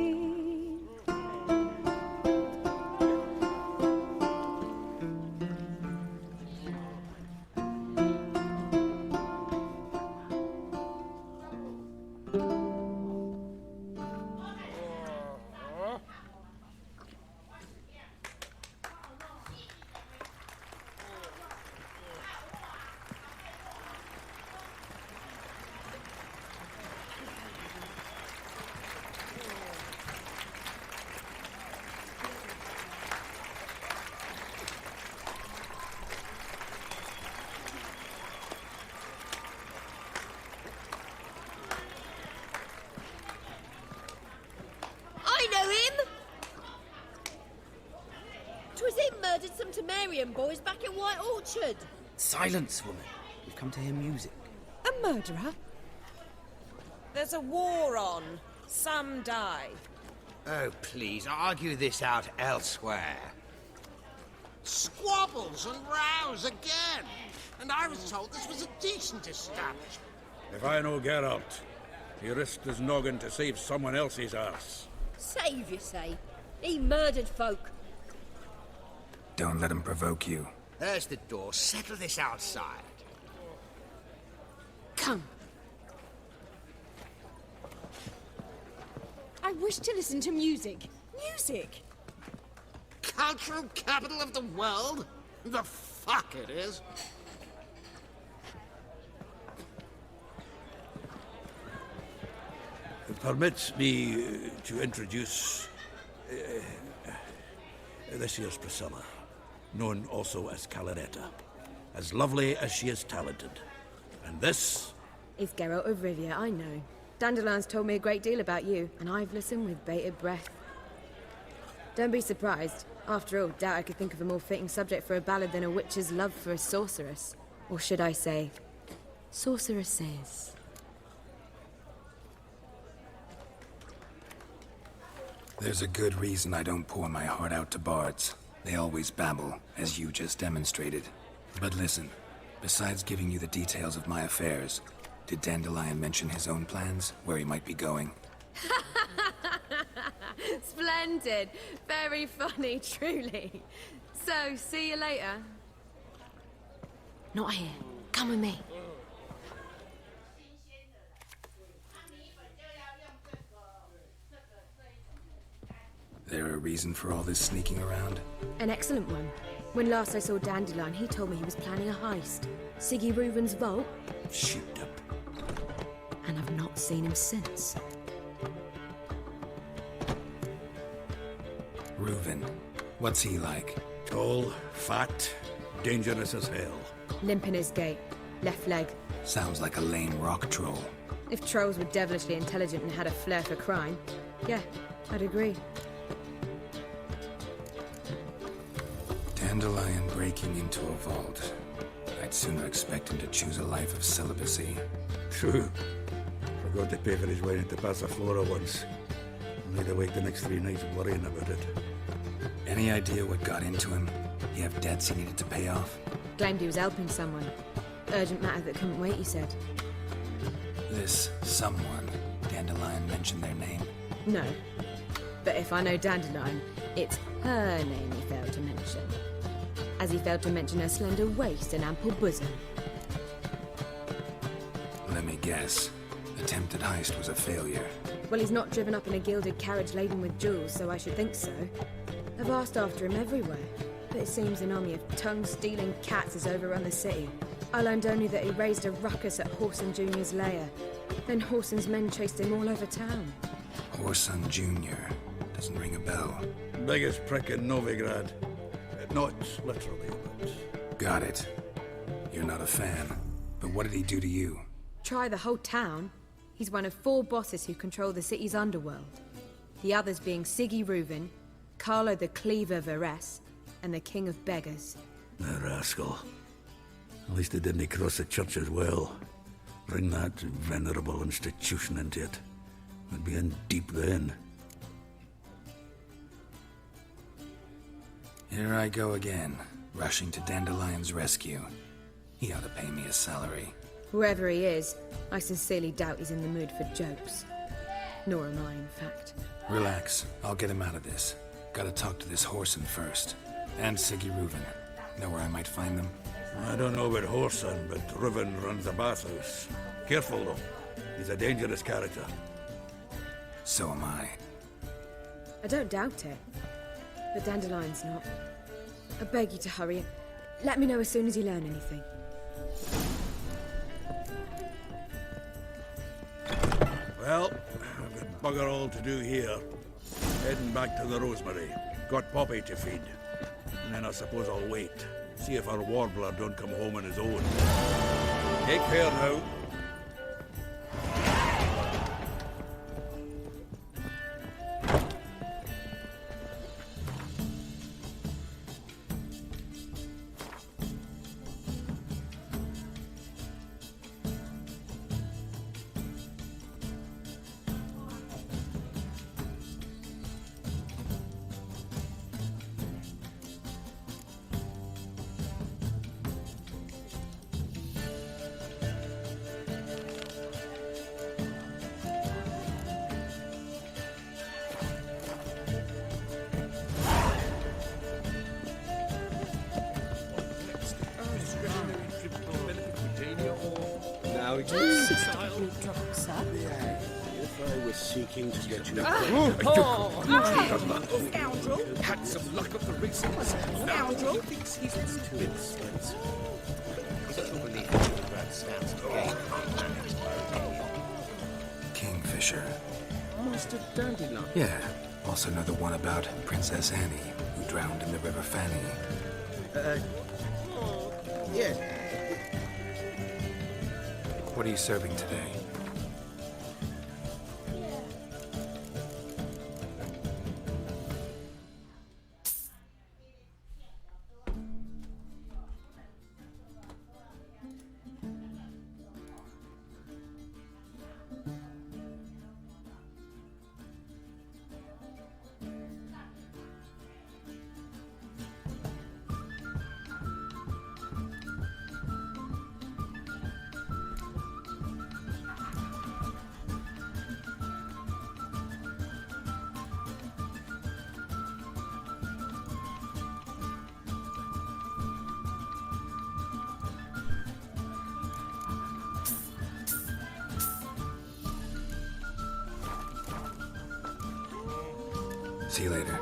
O: Barbarian boys back in White Orchard.
E: Silence, woman. We've come to hear music.
O: A murderer? There's a war on. Some die.
J: Oh, please, argue this out elsewhere.
F: Squabbles and rows again. And I was told this was a decent establishment.
M: If I know Geralt, he risked his noggin to save someone else's ass.
O: Save, you say? He murdered folk.
I: Don't let him provoke you.
J: There's the door. Settle this outside.
O: Come. I wish to listen to music. Music!
F: Cultural capital of the world? The fuck it is.
M: Permits me to introduce this here's Priscilla, known also as Calaretta, as lovely as she is talented. And this
P: is Geralt of Rivia, I know. Dandelion's told me a great deal about you, and I've listened with bated breath. Don't be surprised. After all, doubt I could think of a more fitting subject for a ballad than a witch's love for a sorceress. Or should I say, sorceresses.
I: There's a good reason I don't pour my heart out to bards. They always babble, as you just demonstrated. But listen, besides giving you the details of my affairs, did Dandelion mention his own plans, where he might be going?
P: Splendid. Very funny, truly. So, see you later. Not here. Come with me.
I: There a reason for all this sneaking around?
P: An excellent one. When last I saw Dandelion, he told me he was planning a heist. Siggy Reuven's vault.
M: Shoot up.
P: And I've not seen him since.
I: Reuven. What's he like?
M: Tall, fat, dangerous as hell.
P: Limp in his gait. Left leg.
I: Sounds like a lame rock troll.
P: If trolls were devilishly intelligent and had a flair for crime, yeah, I'd agree.
I: Dandelion breaking into a vault. I'd sooner expect him to choose a life of celibacy.
M: True. Forgot to pay for his wedding to Passiflora once. Made awake the next 3 nights worrying about it.
I: Any idea what got into him? He have debts he needed to pay off?
P: Claimed he was helping someone. Urgent matter that couldn't wait, he said.
I: This someone, Dandelion mentioned their name?
P: No. But if I know Dandelion, it's her name he failed to mention. As he failed to mention her slender waist and ample bosom.
I: Let me guess. Attempted heist was a failure.
P: Well, he's not driven up in a gilded carriage laden with jewels, so I should think so. I've asked after him everywhere, but it seems an army of tongue-stealing cats has overrun the city. I learned only that he raised a ruckus at Whoreson Jr.'s lair. Then Whoreson's men chased him all over town.
I: Whoreson Jr. Doesn't ring a bell.
M: Biggest prick in Novigrad. Not literally, but...
I: Got it. You're not a fan. But what did he do to you?
P: Try the whole town. He's one of 4 bosses who control the city's underworld. The others being Siggy Reuven, Carlo the Cleaver Varese, and the King of Beggars.
M: The rascal. At least he didn't cross the church as well. Bring that venerable institution into it. We'd be in deep then.
I: Here I go again, rushing to Dandelion's rescue. He ought to pay me a salary.
P: Whoever he is, I sincerely doubt he's in the mood for jokes. Nor am I, in fact.
I: Relax, I'll get him out of this. Gotta talk to this Whoreson first. And Siggy Reuven. Know where I might find them?
M: I don't know about Whoreson, but Reuven runs a bathhouse. Careful, though. He's a dangerous character.
I: So am I.
P: I don't doubt it. But Dandelion's not. I beg you to hurry. Let me know as soon as you learn anything.
M: Well, I've got bugger all to do here. Heading back to the Rosemary. Got Poppy to feed. And then I suppose I'll wait. See if our warbler don't come home on his own. Take care now.
O: Reduce complete drop, sir.
Q: If I was seeking to get you...
O: Scoundrel!
F: Had some luck of the races.
O: Scoundrel!
F: He thinks he's too expensive. He's too believe the brand stands to gain.
I: Kingfisher.
F: Master Dandelion.
I: Yeah. Also know the one about Princess Annie, who drowned in the River Fanny.
F: Yeah.
I: What are you serving today? See you later.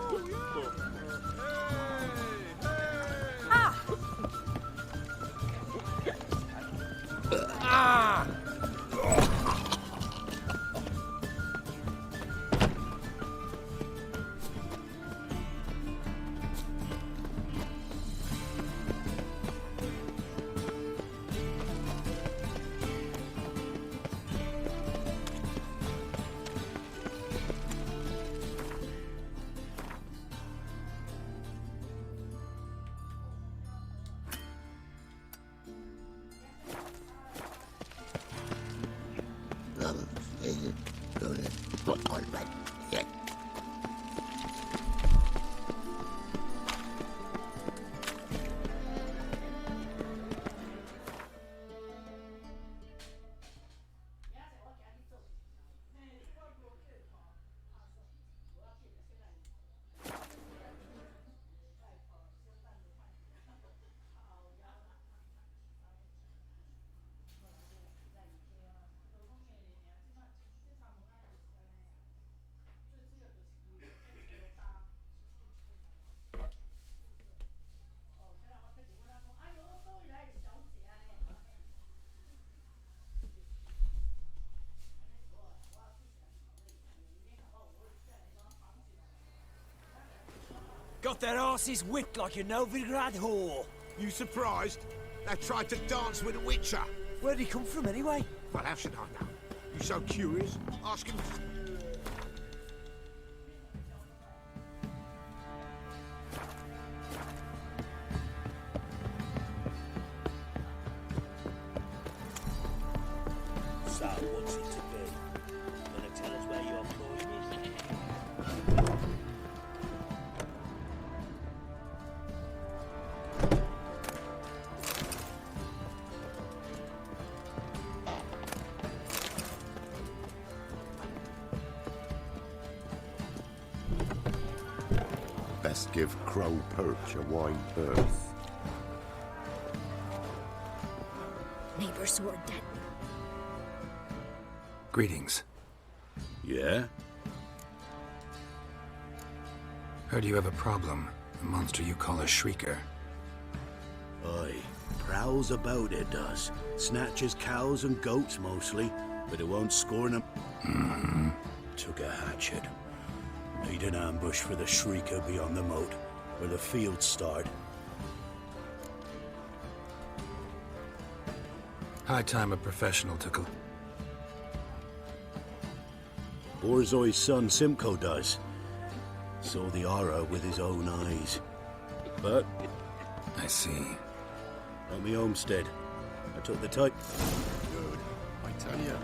F: Got their asses whipped like a Novigrad whore. You surprised? They tried to dance with a witcher. Where'd he come from, anyway? Well, how should I know? You so curious? Ask him.
Q: So, what's it to be? Gonna tell us where your coin is?
L: Best give Crow Perch a wide berth.
K: Neighbor sword dead.
I: Greetings.
L: Yeah?
I: Heard you have a problem. A monster you call a shrieker.
H: Aye. Prowls about, it does. Snatches cows and goats mostly, but it won't scorn them.
I: Mm-hmm.
H: Took a hatchet. Made an ambush for the shrieker beyond the moat, where the fields start.
I: High time a professional took a...
H: Borzoi's son Simcoe does. Saw the aura with his own eyes. But...
I: I see.
H: On me homestead. I took the type.
L: Good, I tell you.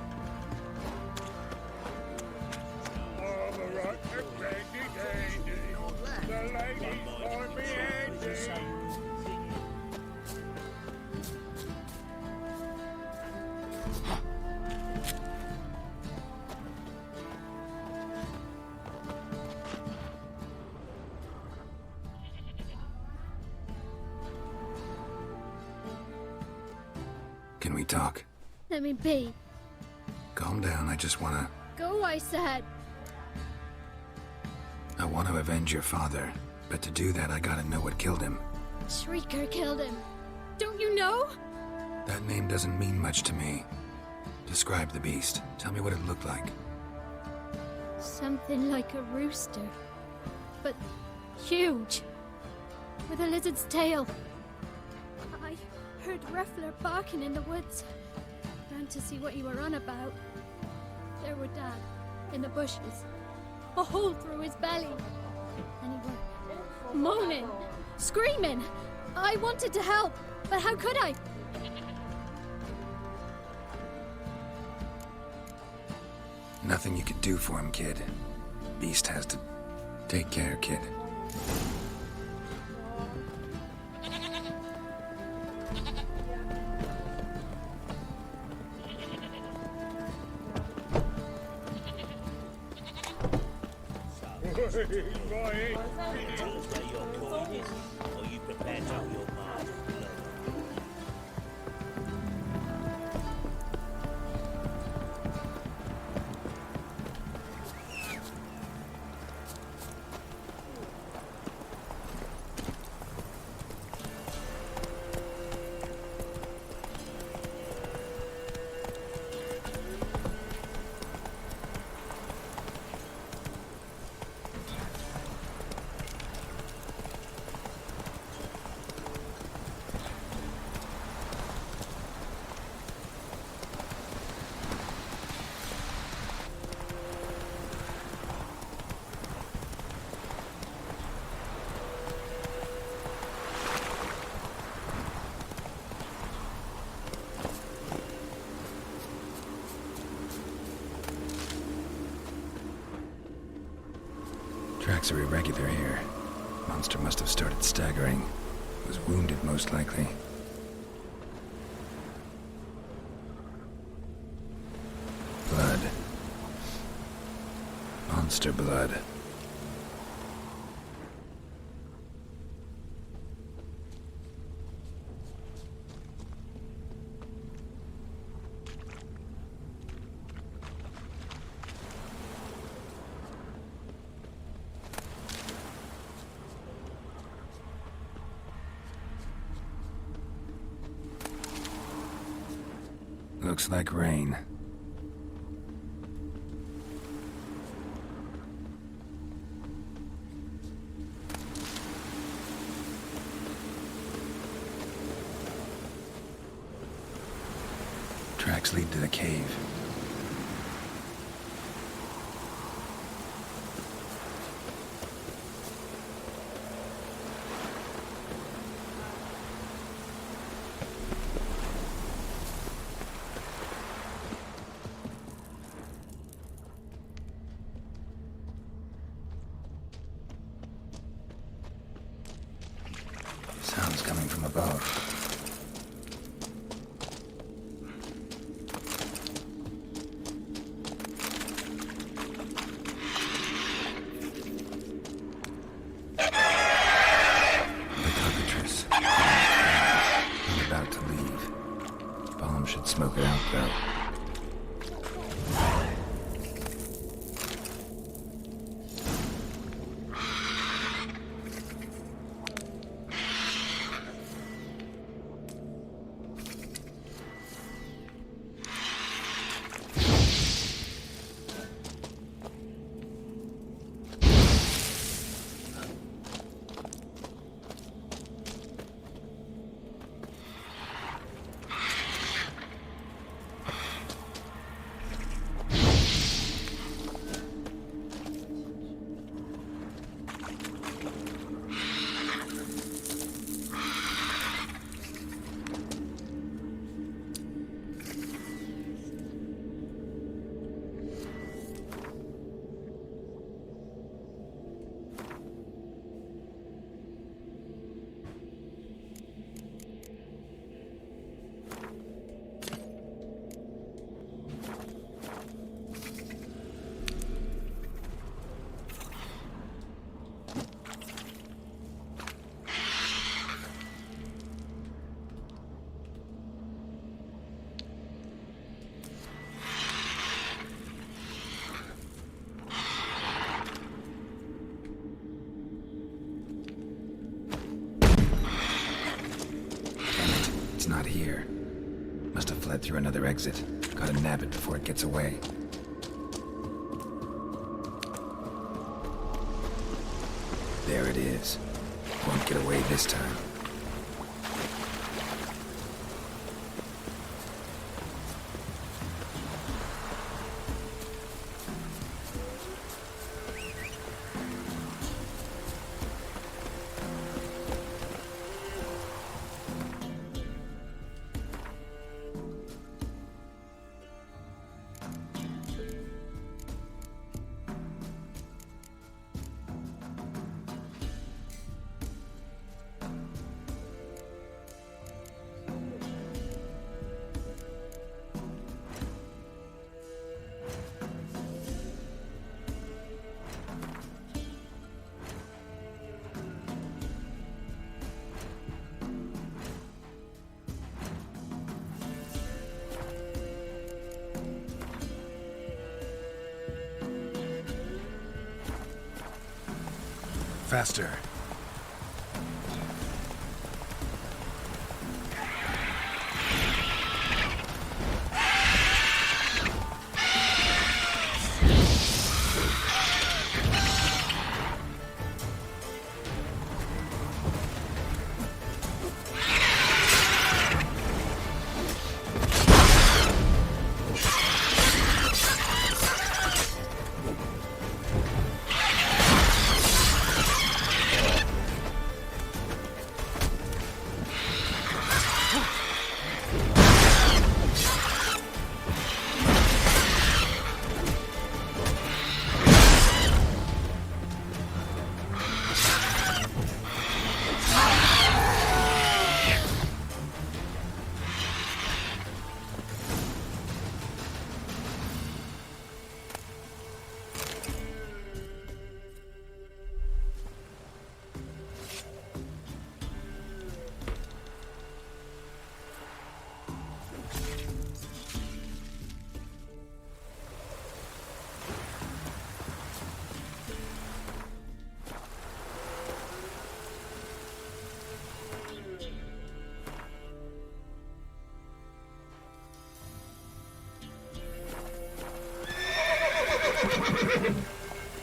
I: Can we talk?
K: Let me be.
I: Calm down, I just wanna...
K: Go, I said.
I: I want to avenge your father, but to do that I gotta know what killed him.
K: Shrieker killed him. Don't you know?
I: That name doesn't mean much to me. Describe the beast. Tell me what it looked like.
K: Something like a rooster. But huge. With a lizard's tail. I heard Ruffler barking in the woods. Ran to see what you were on about. There were Dad, in the bushes. A hole through his belly. And he were moaning, screaming. I wanted to help, but how could I?
I: Nothing you could do for him, kid. Beast has to take care, kid.
Q: Tell us where your coin is, or you prepare to have your mark of blood.
I: Tracks are irregular here. Monster must have started staggering. Was wounded, most likely. Blood. Monster blood. Looks like rain. Tracks lead to the cave. Sounds coming from above. fled through another exit. Gotta nab it before it gets away. There it is. Won't get away this time. Faster.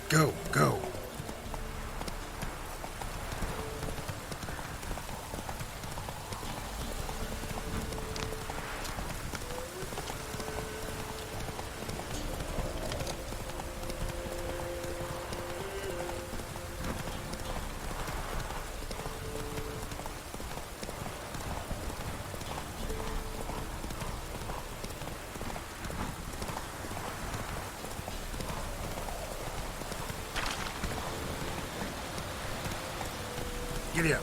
I: Go, go. Giddy up.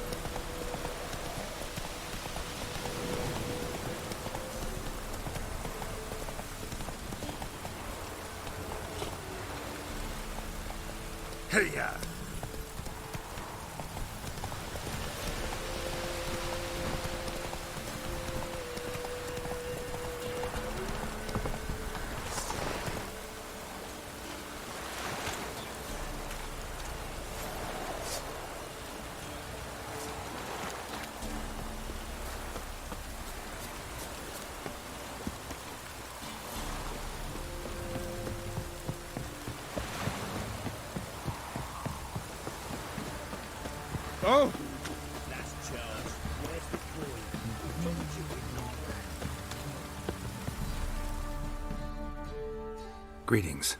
I: Hey-ya!
F: Oh!
Q: Last charge. Where's the coin?
I: Greetings.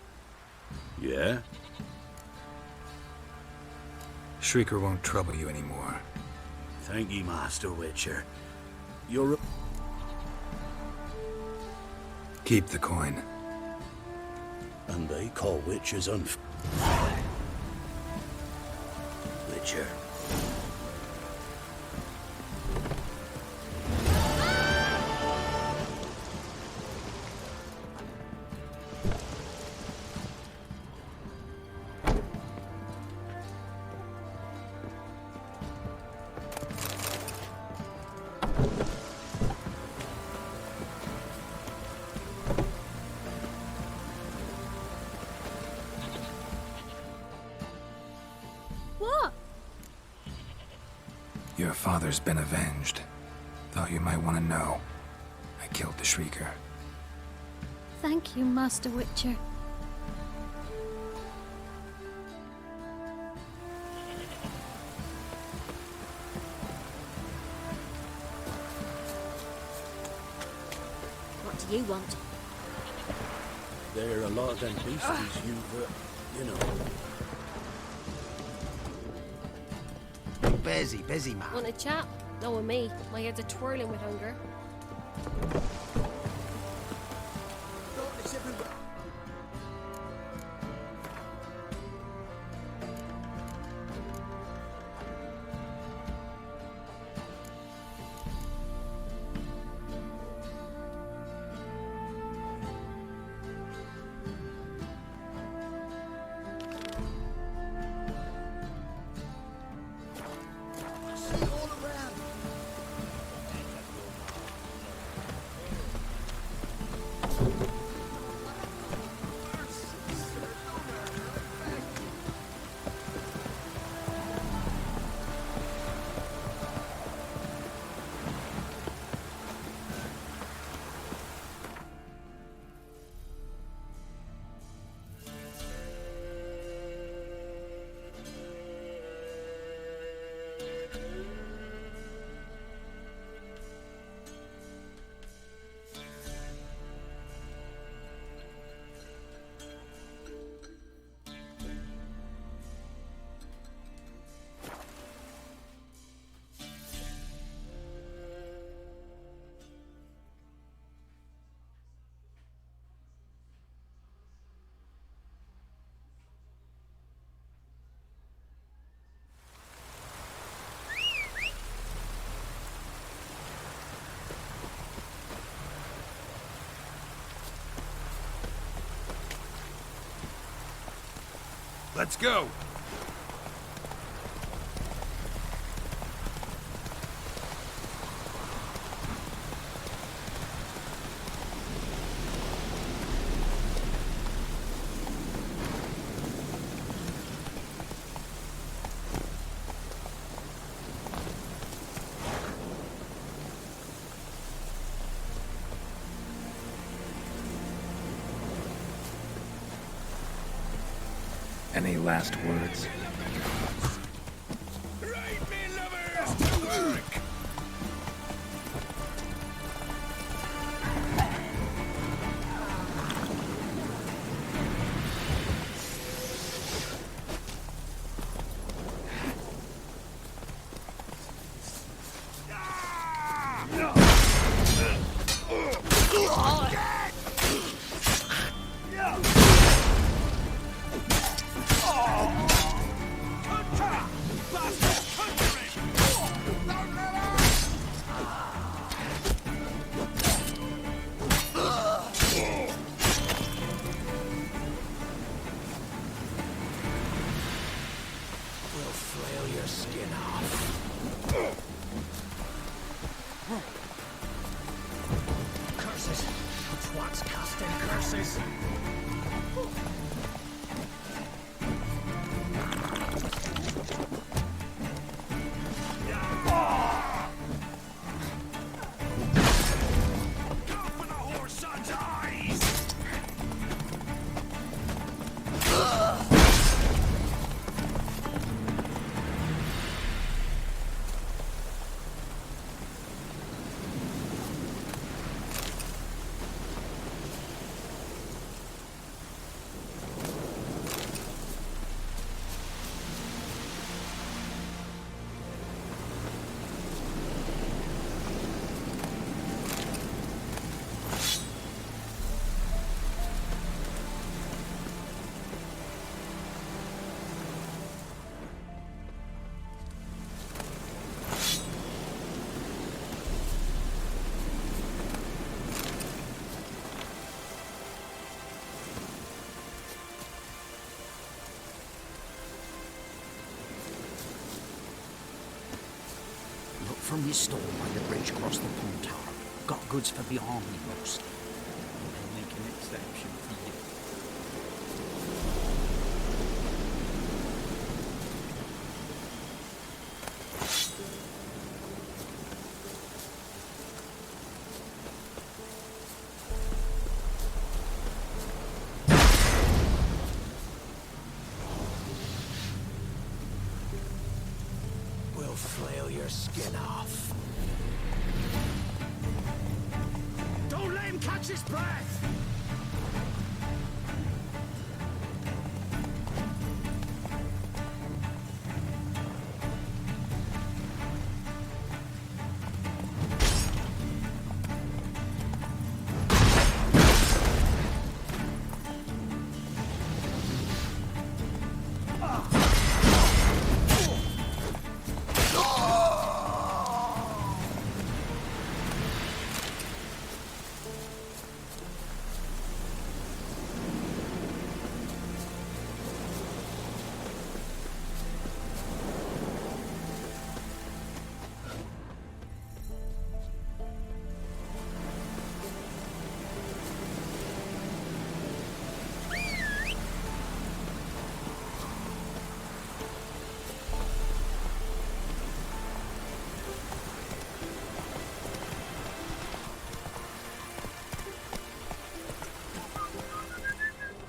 H: Yeah?
I: Shrieker won't trouble you anymore.
H: Thank ye, Master Witcher. You're...
I: Keep the coin.
H: And they call witches Witcher.
C: What?
I: Your father's been avenged. Thought you might want to know. I killed the Shrieker.
C: Thank you, Master Witcher.
K: What do you want?
H: There are a lot of them beasties you've, you know.
J: Busy, man.
C: Want a chat? No, with me. My head's a twirling with hunger.
F: Let's go!
I: Any last words?
R: From his store by the bridge across the pond tower. Got goods for the army mostly.
E: I'll make an exception for you.
F: flail your skin off. Don't let him catch his breath!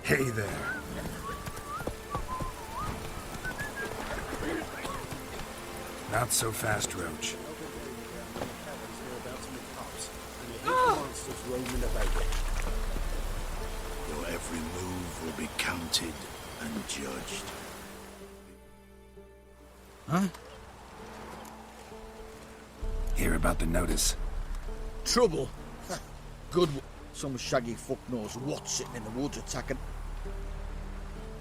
I: Hey there. Not so fast, Roach.
H: Your every move will be counted and judged.
J: Huh?
I: Hear about the notice?
J: Trouble? Good. Some shaggy fuck knows what's sitting in the woods attacking.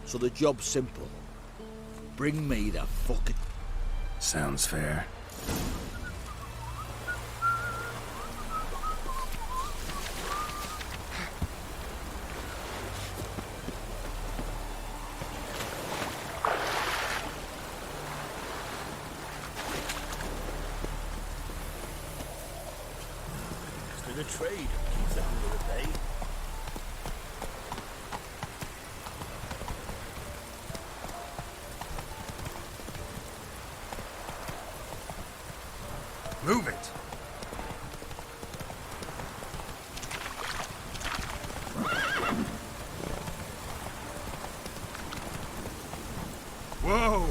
J: So the job's simple. Bring me the fucking...
I: Sounds fair.
J: To the trade keeps the hunger at bay.
I: Move it! Whoa!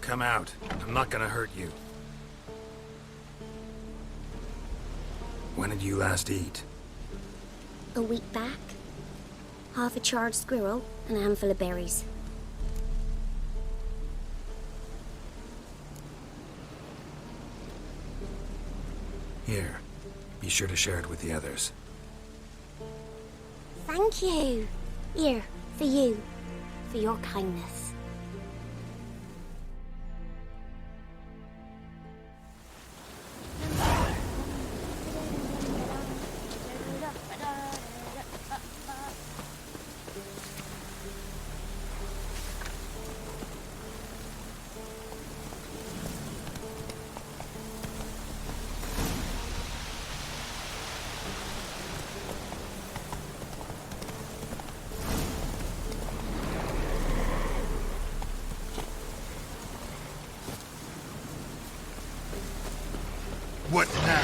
I: Come out. I'm not gonna hurt you. When did you last eat?
S: A week back. Half a charred squirrel and a handful of berries.
I: Here. Be sure to share it with the others.
S: Thank you. Here, for you. For your kindness.
I: What now?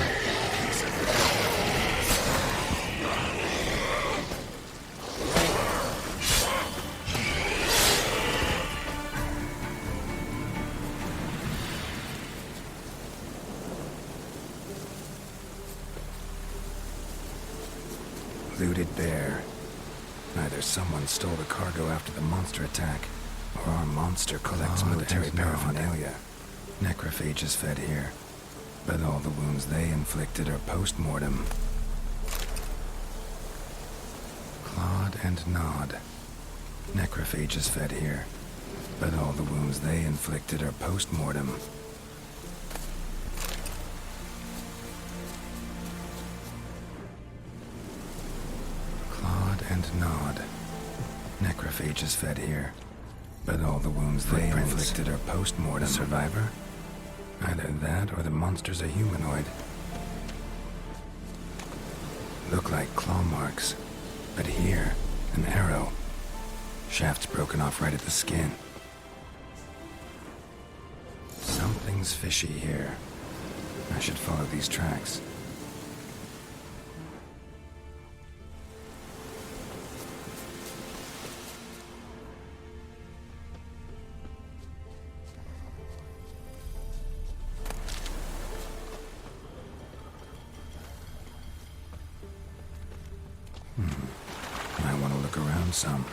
I: Looted bear. Either someone stole the cargo after the monster attack, or our monster collects military paraphernalia. Necrophages fed here, but all the wounds they inflicted are post-mortem. Clawed and gnawed. Necrophages fed here, but all the wounds they inflicted are post-mortem. Clawed and and gnawed. Necrophages fed here. But all the wounds they inflicted are post-mortem. Survivor? Either that or the monster's a humanoid. Look like claw marks. But here, an arrow. Shaft's broken off right at the skin. Something's fishy here. I should follow these tracks. I want to look around some.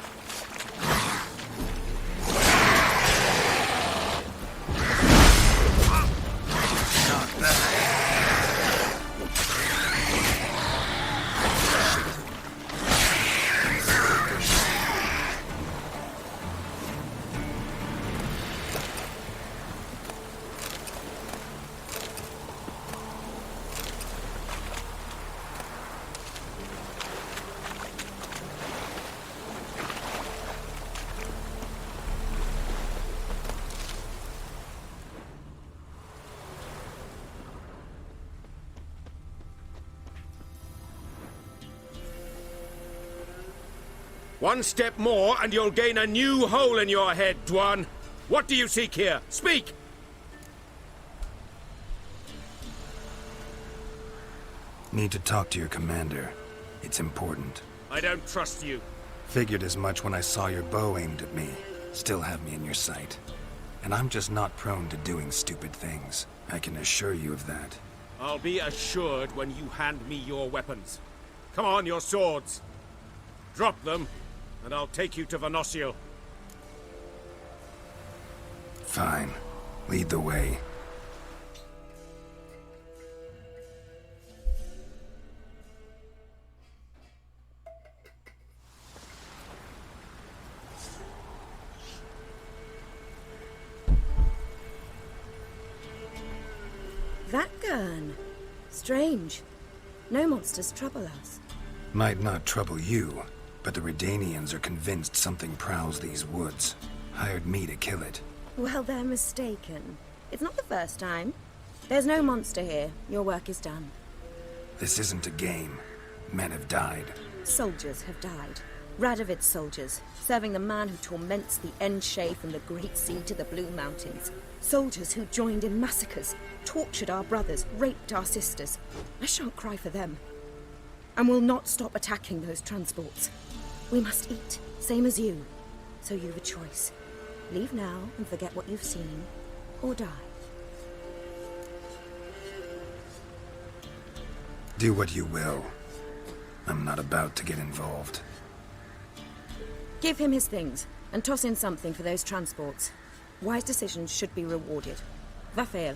F: One step more and you'll gain a new hole in your head, Dwan. What do you seek here? Speak!
I: Need to talk to your commander. It's important.
F: I don't trust you.
I: Figured as much when I saw your bow aimed at me. Still have me in your sight. And I'm just not prone to doing stupid things. I can assure you of that.
F: I'll be assured when you hand me your weapons. Come on, your swords. Drop them, and I'll take you to Venosio.
I: Fine. Lead the way.
P: That gun. Strange. No monsters trouble us.
I: Might not trouble you, but the Redanians are convinced something prowls these woods. Hired me to kill it.
P: Well, they're mistaken. It's not the first time. There's no monster here. Your work is done.
I: This isn't a game. Men have died.
P: Soldiers have died. Radovid's soldiers, serving the man who torments the Enche from the Great Sea to the Blue Mountains. Soldiers who joined in massacres, tortured our brothers, raped our sisters. I shan't cry for them. And will not stop attacking those transports. We must eat, same as you. So you've a choice. Leave now and forget what you've seen, or die.
I: Do what you will. I'm not about to get involved.
P: Give him his things, and toss in something for those transports. Wise decisions should be rewarded. Vafael.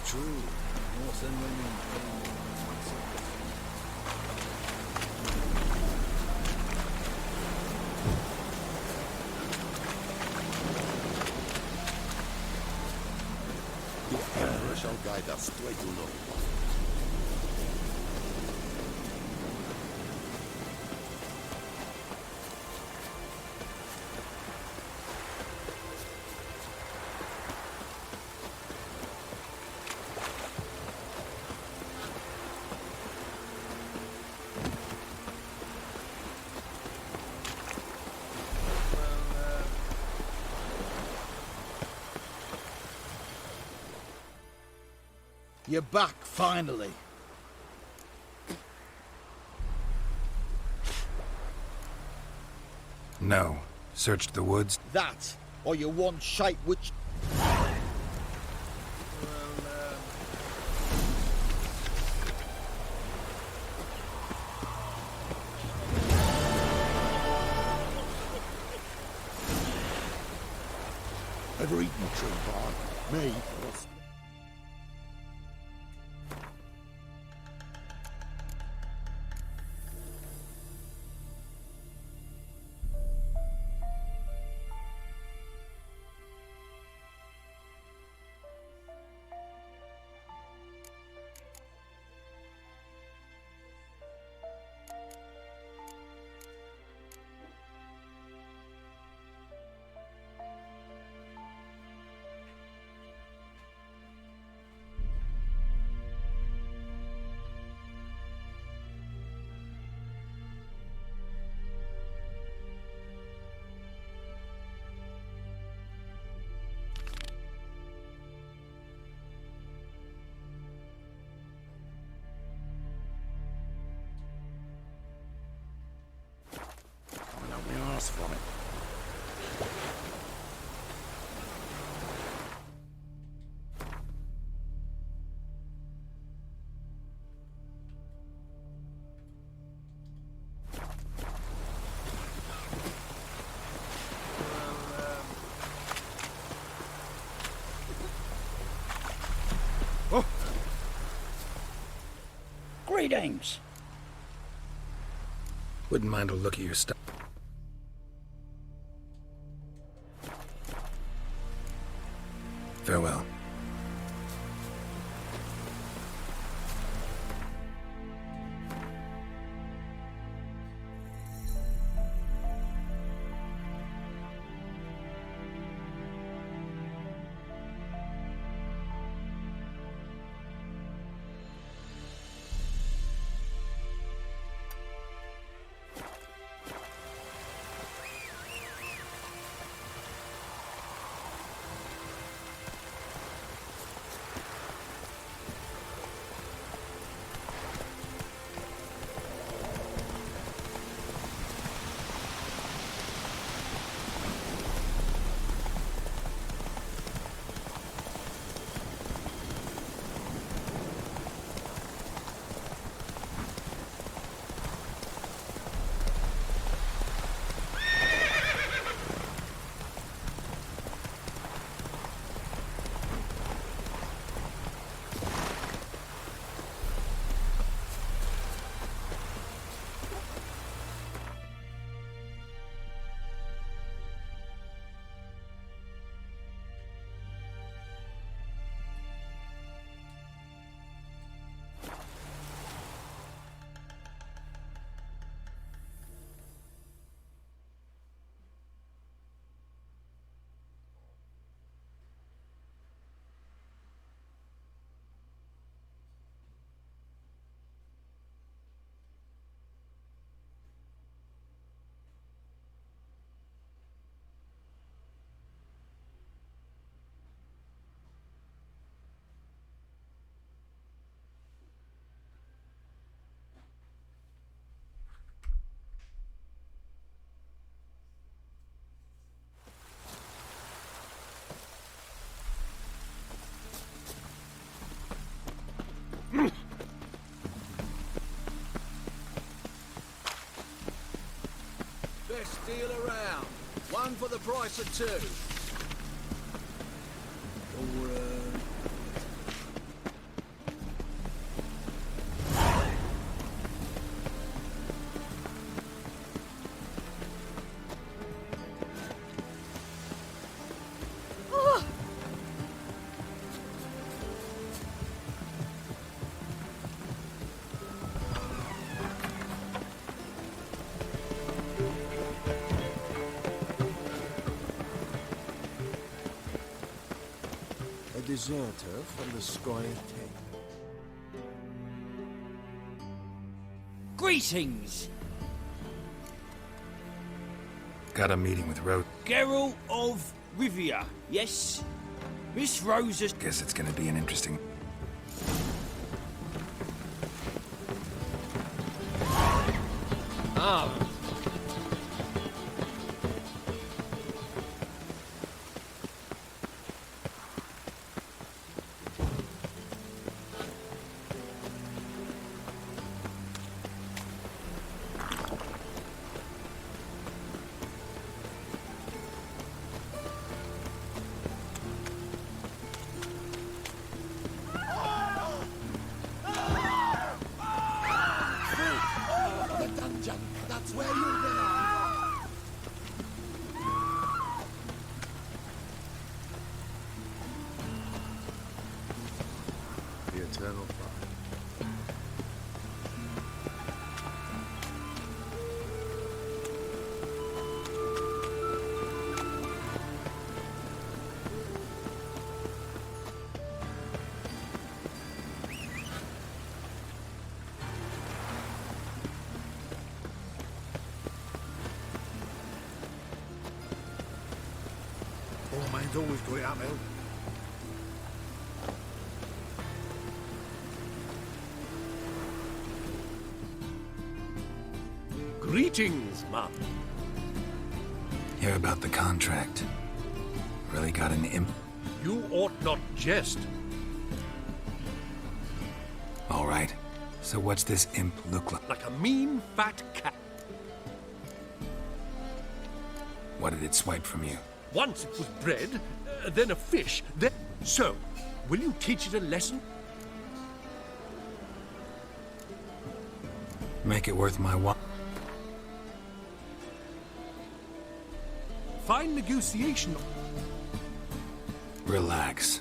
J: true. North and women.
L: Shall guide us straight to know.
J: You're back, finally.
I: No. Searched the woods?
J: That, or you one shite which...
L: Ever eaten a tree bark? Me? From it.
R: Oh. Greetings.
I: Wouldn't mind a look at your stuff. Farewell.
J: Best deal around. One for the price of two. Or,
F: deserter from the Scoia'taine.
E: Greetings!
I: Got a meeting with Rose.
E: Geralt of Rivia, yes? Miss Rosa...
I: Guess it's gonna be an interesting...
F: Ah. That's where you belong.
L: The Eternal Fire.
F: Oh, mine's always got it uphill. Greetings, Mum.
I: Hear about the contract. Really got an imp...
F: You ought not jest.
I: All right. So what's this imp look like?
F: Like a mean, fat cat.
I: What did it swipe from you?
F: Once it was bread, then a fish, then... So, will you teach it a lesson?
I: Make it worth my while.
F: Fine negotiation.
I: Relax.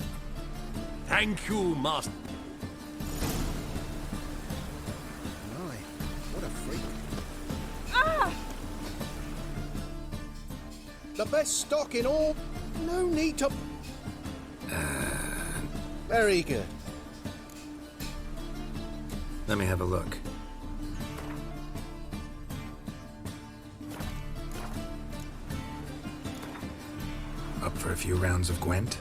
F: Thank you, Master.
L: My, what a freak.
N: Ah!
H: The best stock in all. No need to... Very good.
I: Let me have a look. Up for a few rounds of Gwent?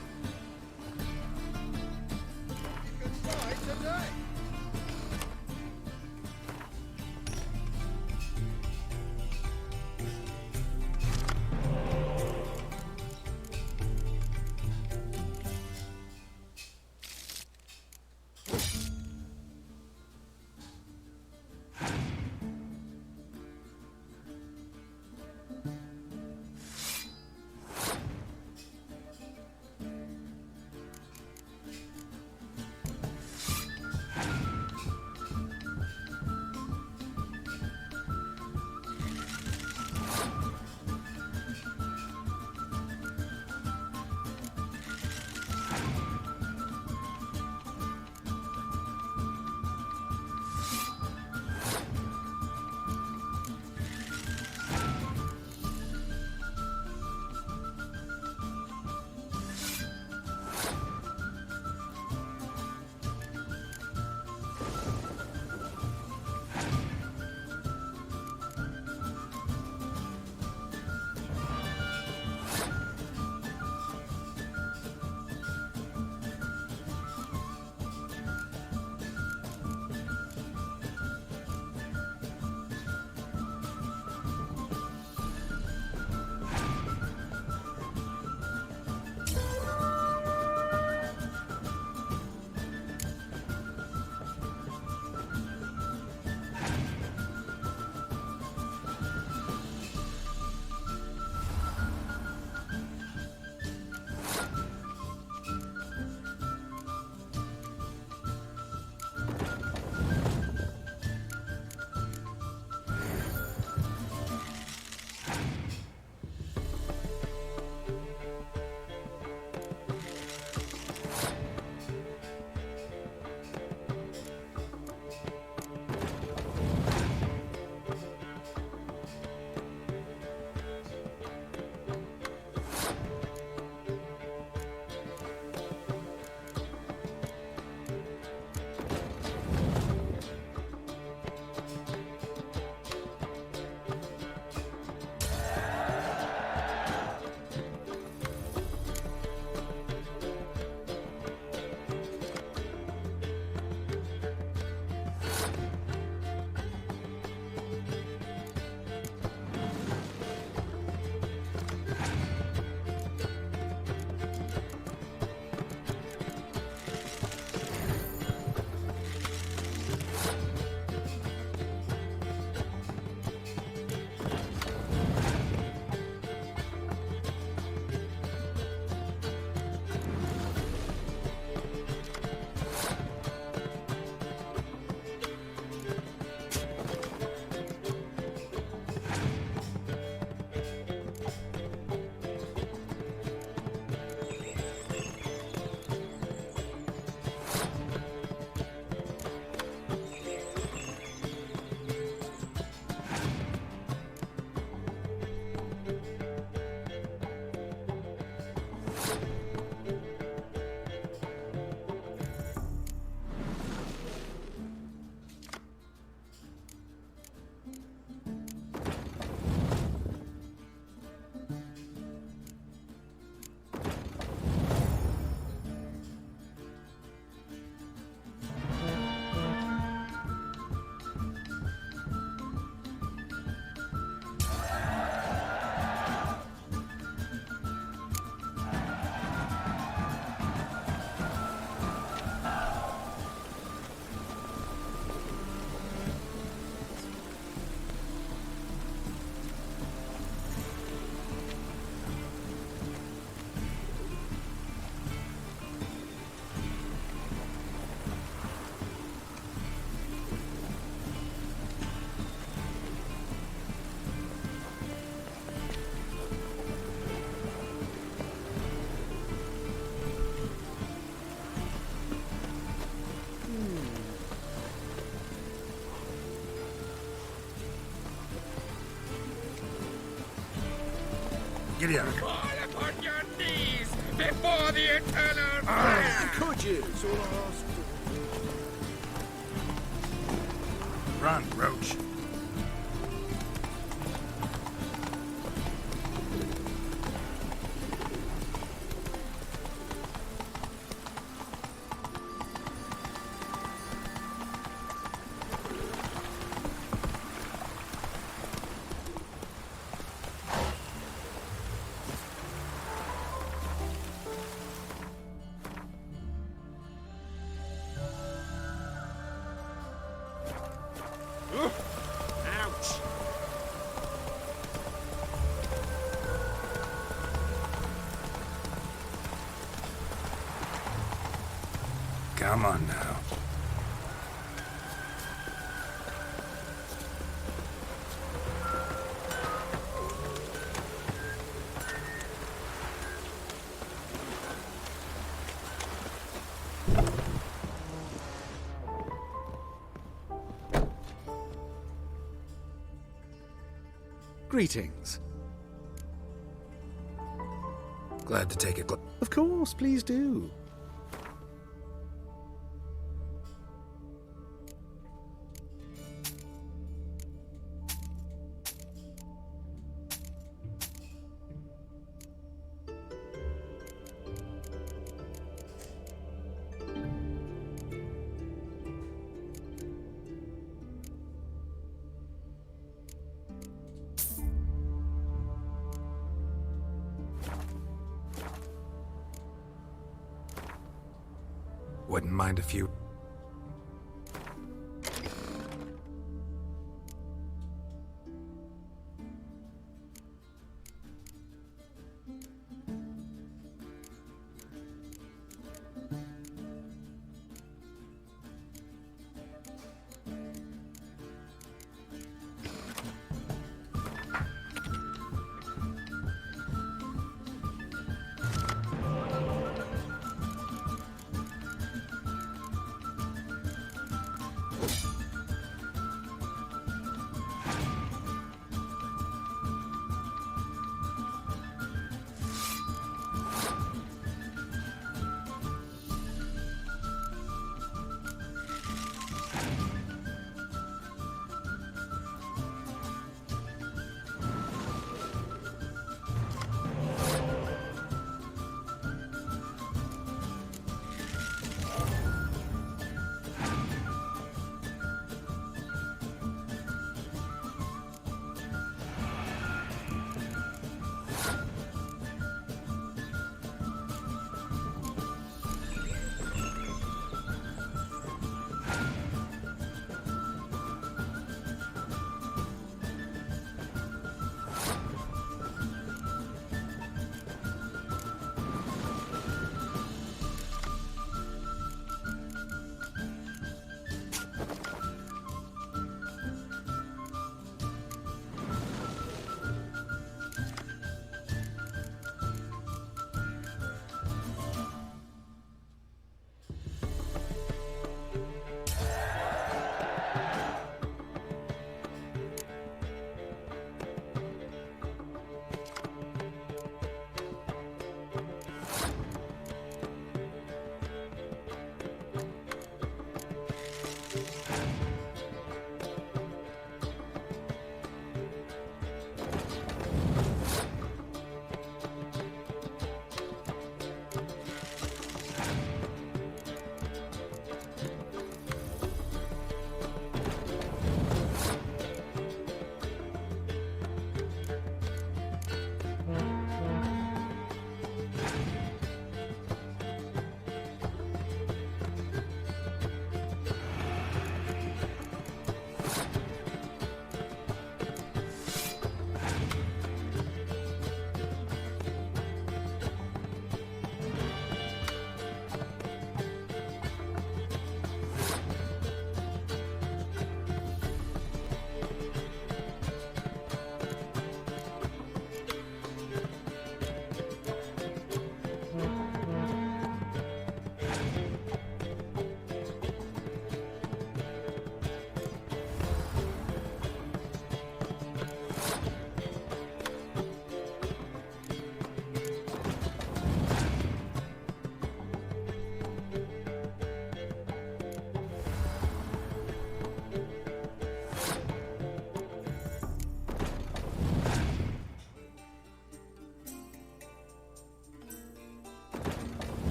I: Giddy up.
F: Fall upon your knees before the eternal fire!
J: Could you? It's all I ask.
I: Run, Roach.
F: Ouch!
I: Come on now.
T: Greetings.
I: Glad to take a look.
T: Of course, please do.
I: Wouldn't mind a few.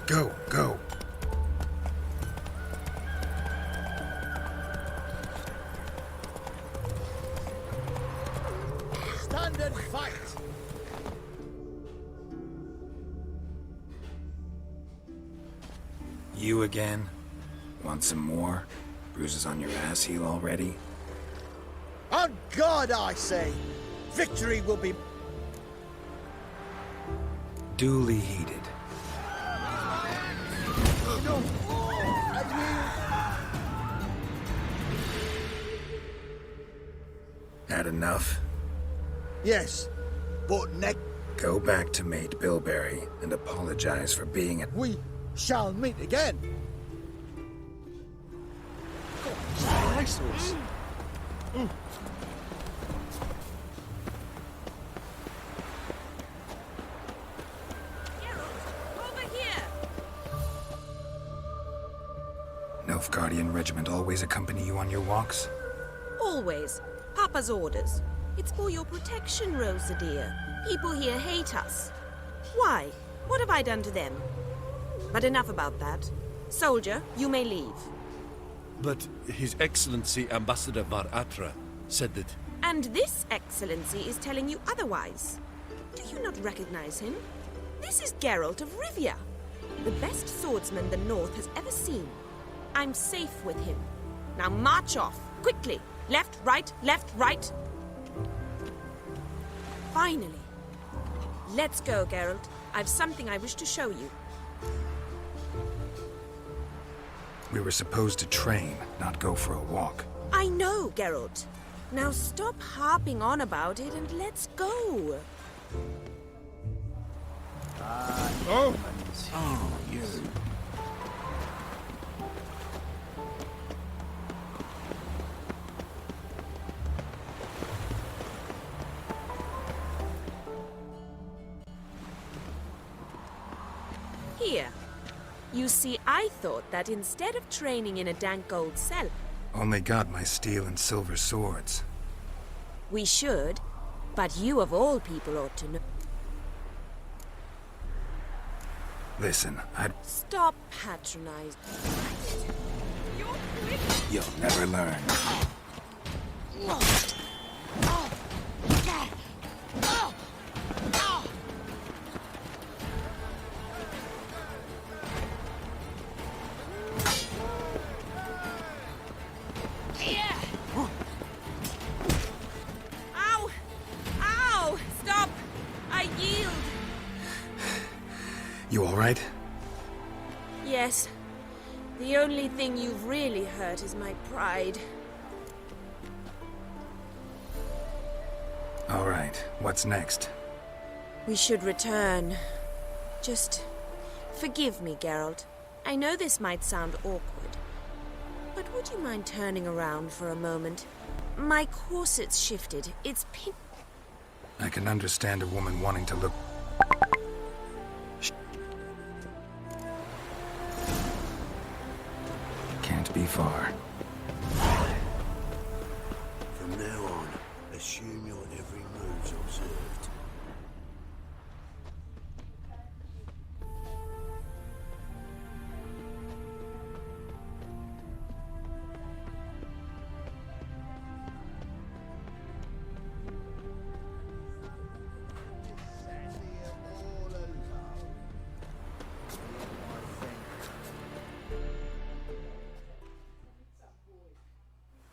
I: Go, go.
J: Stand and fight!
I: You again? Want some more? Bruises on your ass heel already?
J: On God, I say! Victory will be...
I: Duly heated. Had enough?
J: Yes, but next...
I: Go back to mate Bilberry and apologize for being a...
J: We shall meet again.
I: Nilfgaardian regiment always accompany you on your walks?
G: Always. Papa's orders. It's for your protection, Rosa dear. People here hate us. Why? What have I done to them? But enough about that. Soldier, you may leave.
U: But His Excellency Ambassador Var Atra said that...
G: And this excellency is telling you otherwise. Do you not recognize him? This is Geralt of Rivia, the best swordsman the North has ever seen. I'm safe with him. Now march off, quickly. Left, right, left, right. Finally. Let's go, Geralt. I've something I wish to show you.
I: We were supposed to train, not go for a walk.
G: I know, Geralt. Now stop harping on about it and let's go.
Q: Oh, you.
G: Here. You see, I thought that instead of training in a dank old cell...
I: Only got my steel and silver swords.
G: We should, but you of all people ought to know.
I: Listen, I'd...
G: Stop patronizing.
I: You'll never learn.
G: Ow! Ow! Stop! I yield!
I: You all right?
G: Yes. The only thing you've really hurt is my pride.
I: All right, what's next?
G: We should return. Just forgive me, Geralt. I know this might sound awkward, but would you mind turning around for a moment? My corset's shifted. It's pink.
I: I can understand a woman wanting to look... Can't be far.
H: From now on, assume your every move's observed.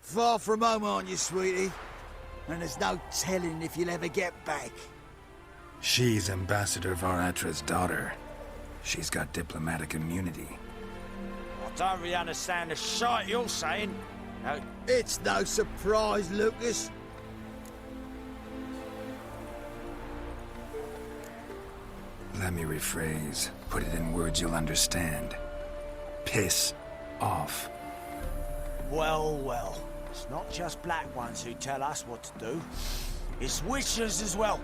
J: Far from home, aren't you, sweetie? And there's no telling if you'll ever get back.
I: She's Ambassador Var Atra's daughter. She's got diplomatic immunity.
Q: I don't really understand the shite you're saying. No.
J: It's no surprise, Lucas.
I: Let me rephrase. Put it in words you'll understand. Piss off.
Q: Well, well. It's not just black ones who tell us what to do. It's witchers as well.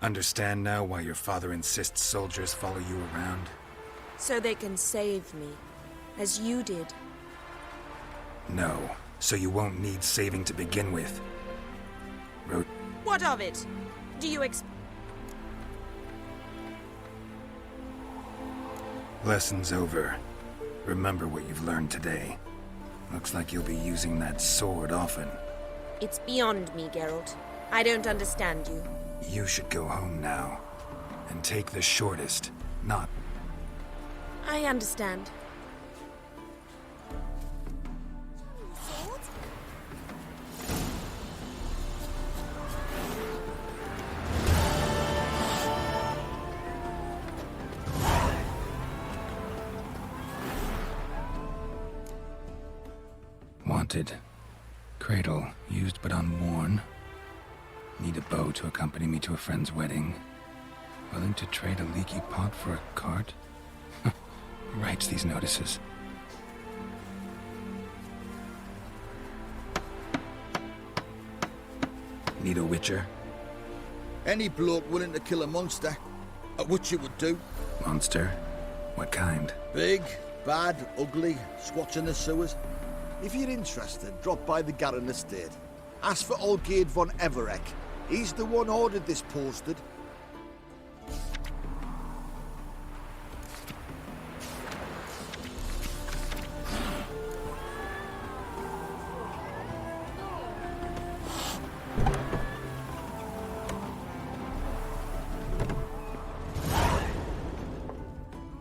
I: Understand now why your father insists soldiers follow you around?
G: So they can save me, as you did.
I: No, so you won't need saving to begin with.
G: What of it? Do you
I: Lesson's over. Remember what you've learned today. Looks like you'll be using that sword often.
G: It's beyond me, Geralt. I don't understand you.
I: You should go home now. And take the shortest, not...
G: I understand.
I: Wanted. Cradle, used but unworn. Need a bow to accompany me to a friend's wedding. Willing to trade a leaky pot for a cart? Who writes these notices? Need a witcher?
J: Any bloke willing to kill a monster. A witcher would do.
I: Monster? What kind?
J: Big, bad, ugly, squats in the sewers. If you're interested, drop by the Garren estate. Ask for old Gerd von Evereck. He's the one ordered this posted.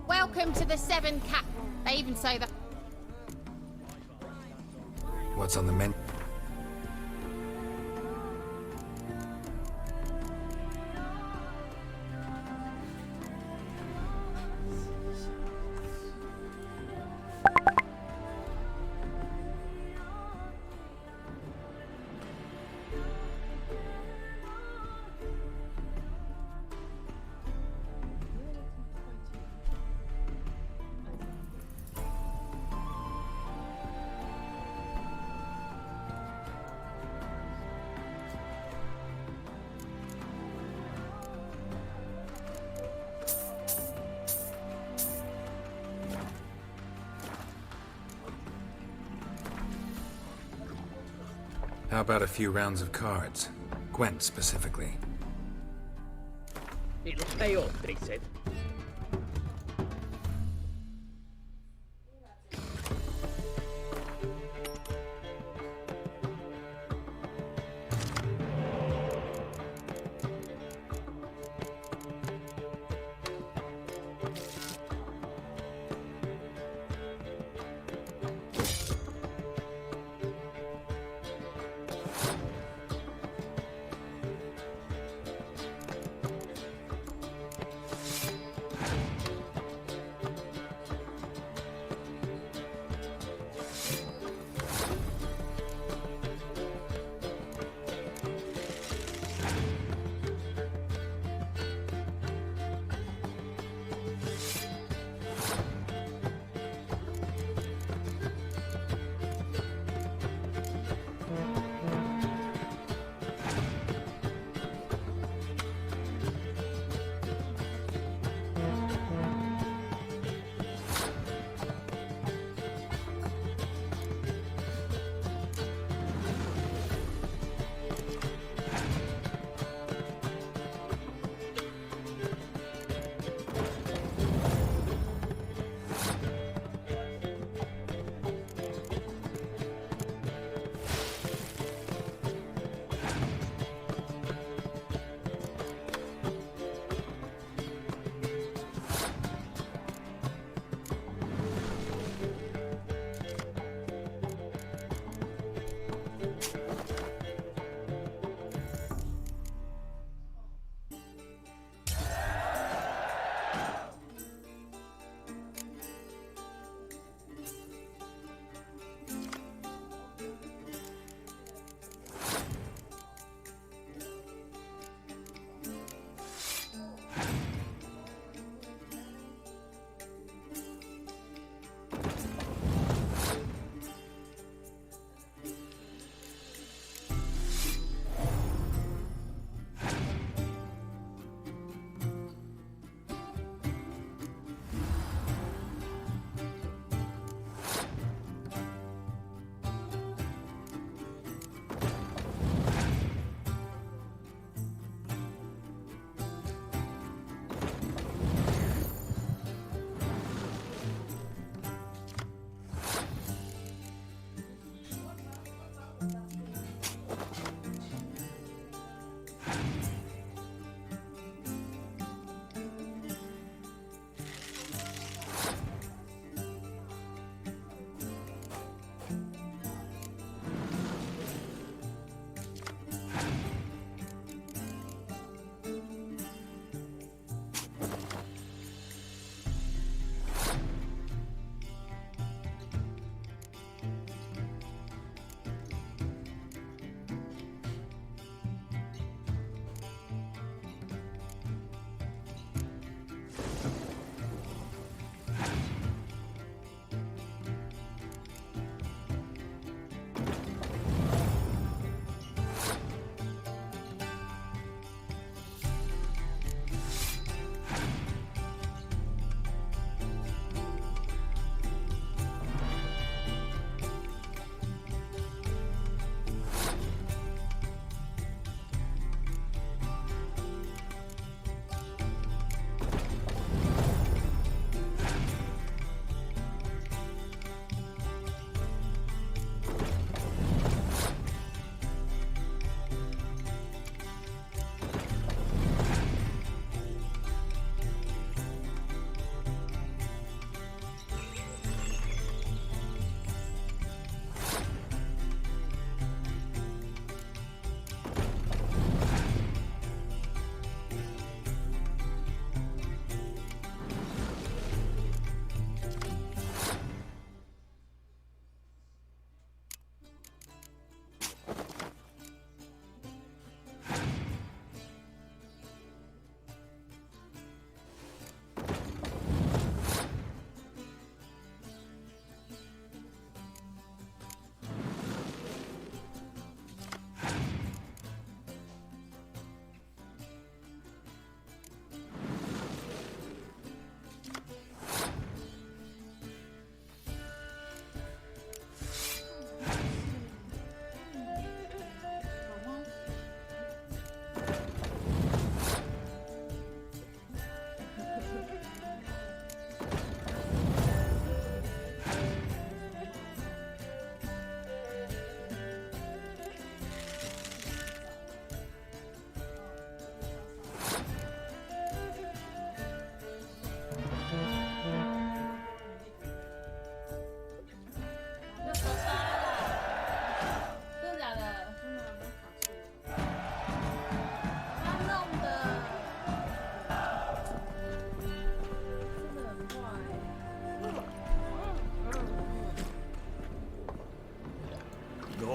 C: Welcome to the Seven Cap. They even say that.
I: What's on the menu? How about a few rounds of cards? Gwent, specifically.
Q: It'll pay off, they said.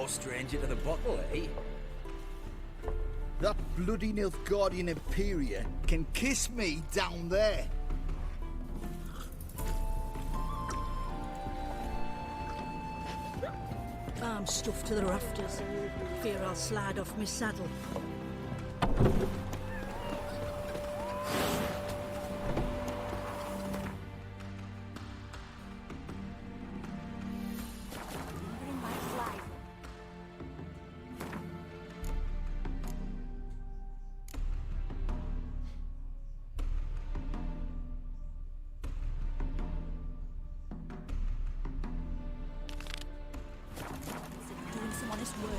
J: no stranger to the bottle, eh? That bloody Nilfgaardian Imperia can kiss me down there.
O: I'm stuffed to the rafters. Fear I'll slide off my saddle. Doing some honest work.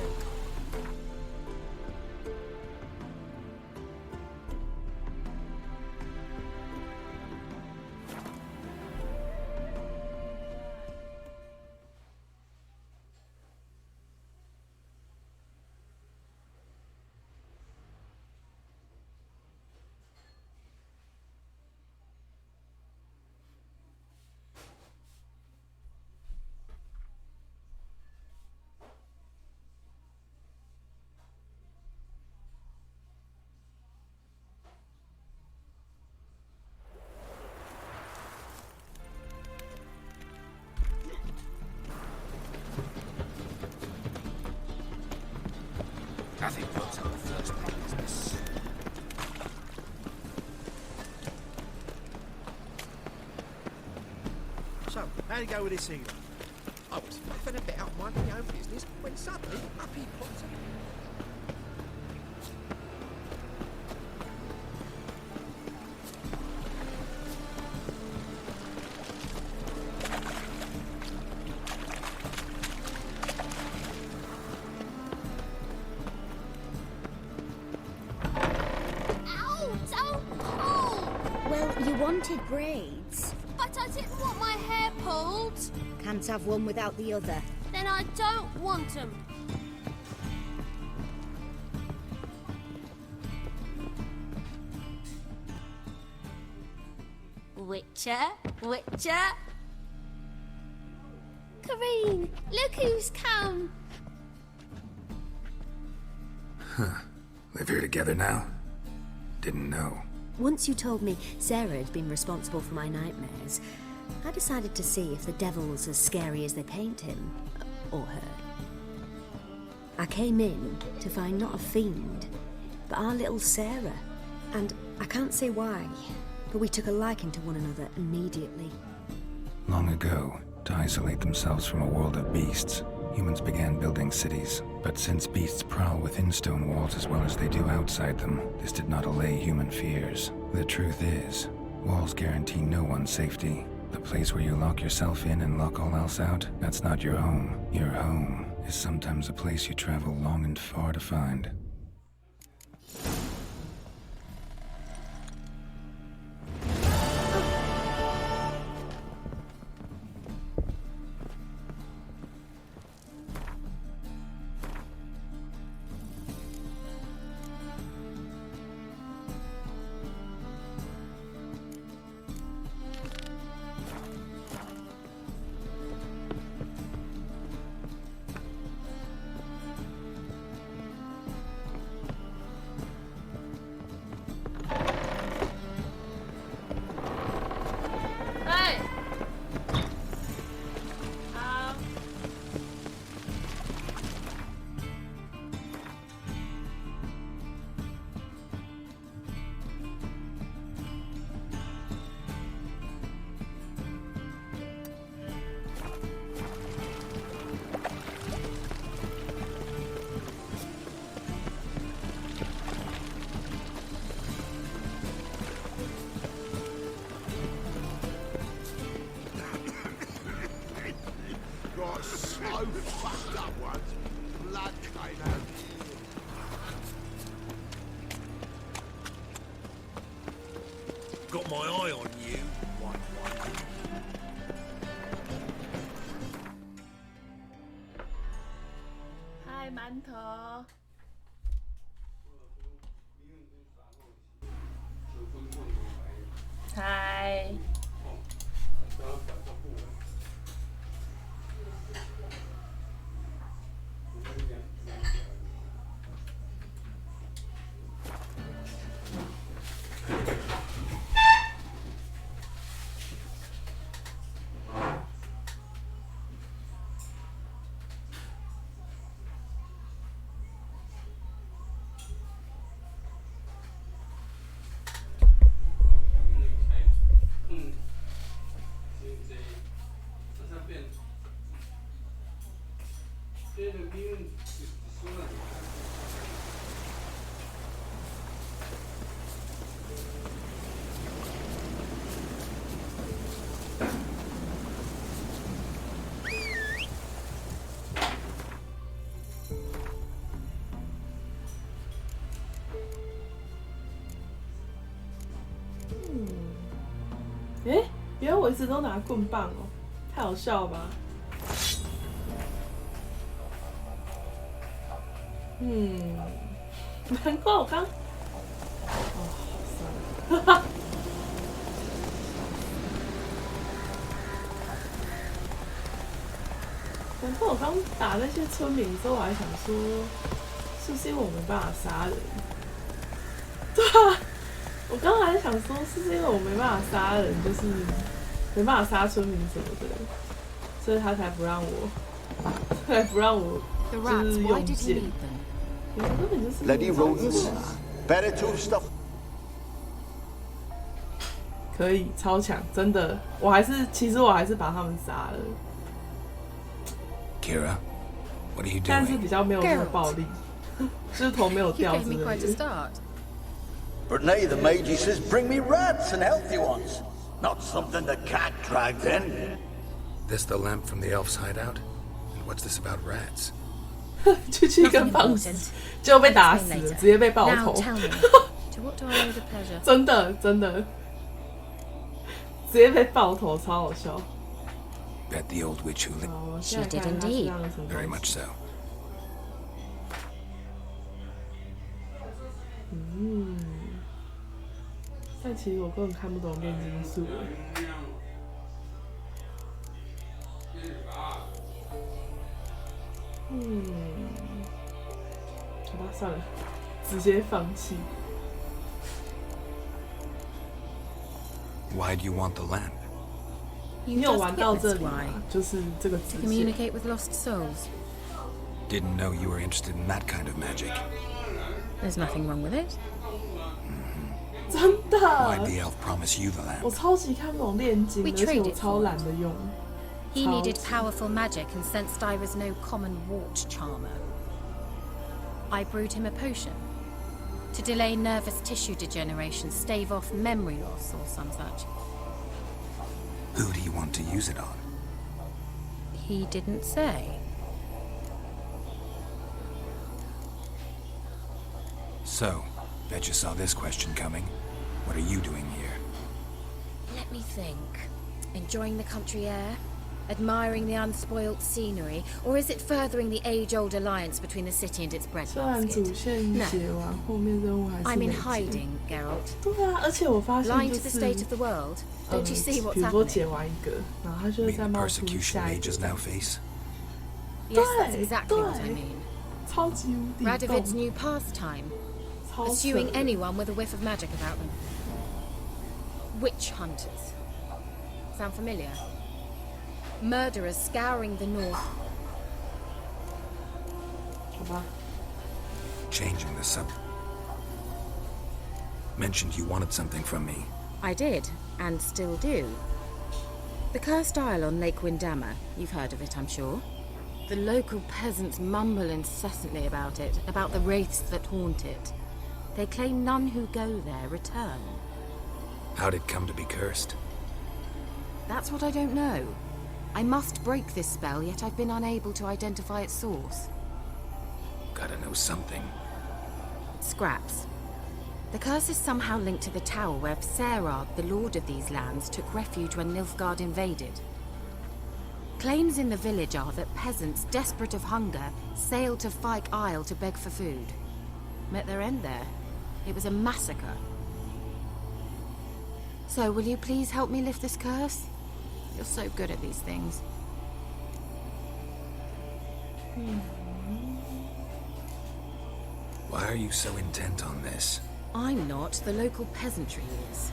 F: Nothing puts up the first part of business.
A: So, how'd it go with this healer? I was faffing about minding my own business when suddenly up he pops up.
C: Ow! Don't pull!
B: Well, you wanted braids.
C: But I didn't want my hair pulled.
B: Can't have one without the other.
C: Then I don't want them. Witcher, Witcher. Kareen, look who's come.
I: Huh. Live here together now? Didn't know.
B: Once you told me Sarah had been responsible for my nightmares, I decided to see if the devil's as scary as they paint him. Or her. I came in to find not a fiend, but our little Sarah. And I can't say why, but we took a liking to one another immediately.
I: Long ago, to isolate themselves from a world of beasts, humans began building cities. But since beasts prowl within stone walls as well as they do outside them, this did not allay human fears. The truth is, walls guarantee no one's safety. The place where you lock yourself in and lock all else out, that's not your home. Your home is sometimes a place you travel long and far to find.
C: Hey!
F: Got so fucked up once. Blood came out.
A: Got my eye on you, white one.
V: Hai mà anh Thọ. Hai.
D: 原来我一直都拿棍棒哦，太好笑了吧？难怪我刚……算了，哈哈。难怪我刚打那些村民的时候，我还想说，是不是因为我没办法杀人？对啊。我刚才想说，是因为我没办法杀人，就是没办法杀村民什么的，所以他才不让我，就是用剑。根本就是。
H: Bloody rodents, better to stuff.
D: 可以超强，真的，其实我还是把他们杀了。
I: Kira, what are you doing?
D: 但是比较没有那么暴力，就是头没有掉之类的。
H: But nay, the mage says, bring me rats and healthy ones. Not something the cat dragged in.
I: This the lamp from the elf's hideout? And what's this about rats?
D: 就去一根棒子，就被打死了，直接被爆头。真的，直接被爆头，超好笑。
I: Bet the old witch who lived.
B: She did indeed.
I: Very much so.
D: 但其实我根本看不懂炼金术。好吧，算了，直接放弃。
I: Why do you want the lamp?
D: 你有玩到这里吗？就是这个支线。
K: Communicate with lost souls.
I: Didn't know you were interested in that kind of magic.
K: There's nothing wrong with it.
D: 真的。
I: Why'd the elf promise you the lamp?
D: 我超级看不懂炼金，而且我超懒得用。
K: He needed powerful magic and sensed I was no common wart charmer. I brewed him a potion to delay nervous tissue degeneration, stave off memory loss, or some such.
I: Who do you want to use it on?
K: He didn't say.
I: So, bet you saw this question coming. What are you doing here?
K: Let me think. Enjoying the country air? Admiring the unspoilt scenery? Or is it furthering the age-old alliance between the city and its breadbasket? No. I'm in hiding, Geralt. Lying to the state of the world? Don't you see what's happening?
I: Mean the persecution mages now face?
K: Yes, that's exactly what I mean. Radovid's new pastime. Pursuing anyone with a whiff of magic about them. Witch hunters. Sound familiar? Murderers scouring the north.
I: Changing the subject. Mentioned you wanted something from me.
K: I did, and still do. The cursed isle on Lake Windammer. You've heard of it, I'm sure. The local peasants mumble incessantly about it, about the wraiths that haunt it. They claim none who go there return.
I: How'd it come to be cursed?
K: That's what I don't know. I must break this spell, yet I've been unable to identify its source.
I: Gotta know something.
K: Scraps. The curse is somehow linked to the tower where Serad, the lord of these lands, took refuge when Nilfgaard invaded. Claims in the village are that peasants, desperate of hunger, sailed to Fyke Isle to beg for food. Met their end there. It was a massacre. So, will you please help me lift this curse? You're so good at these things.
I: Why are you so intent on this?
K: I'm not. The local peasantry is.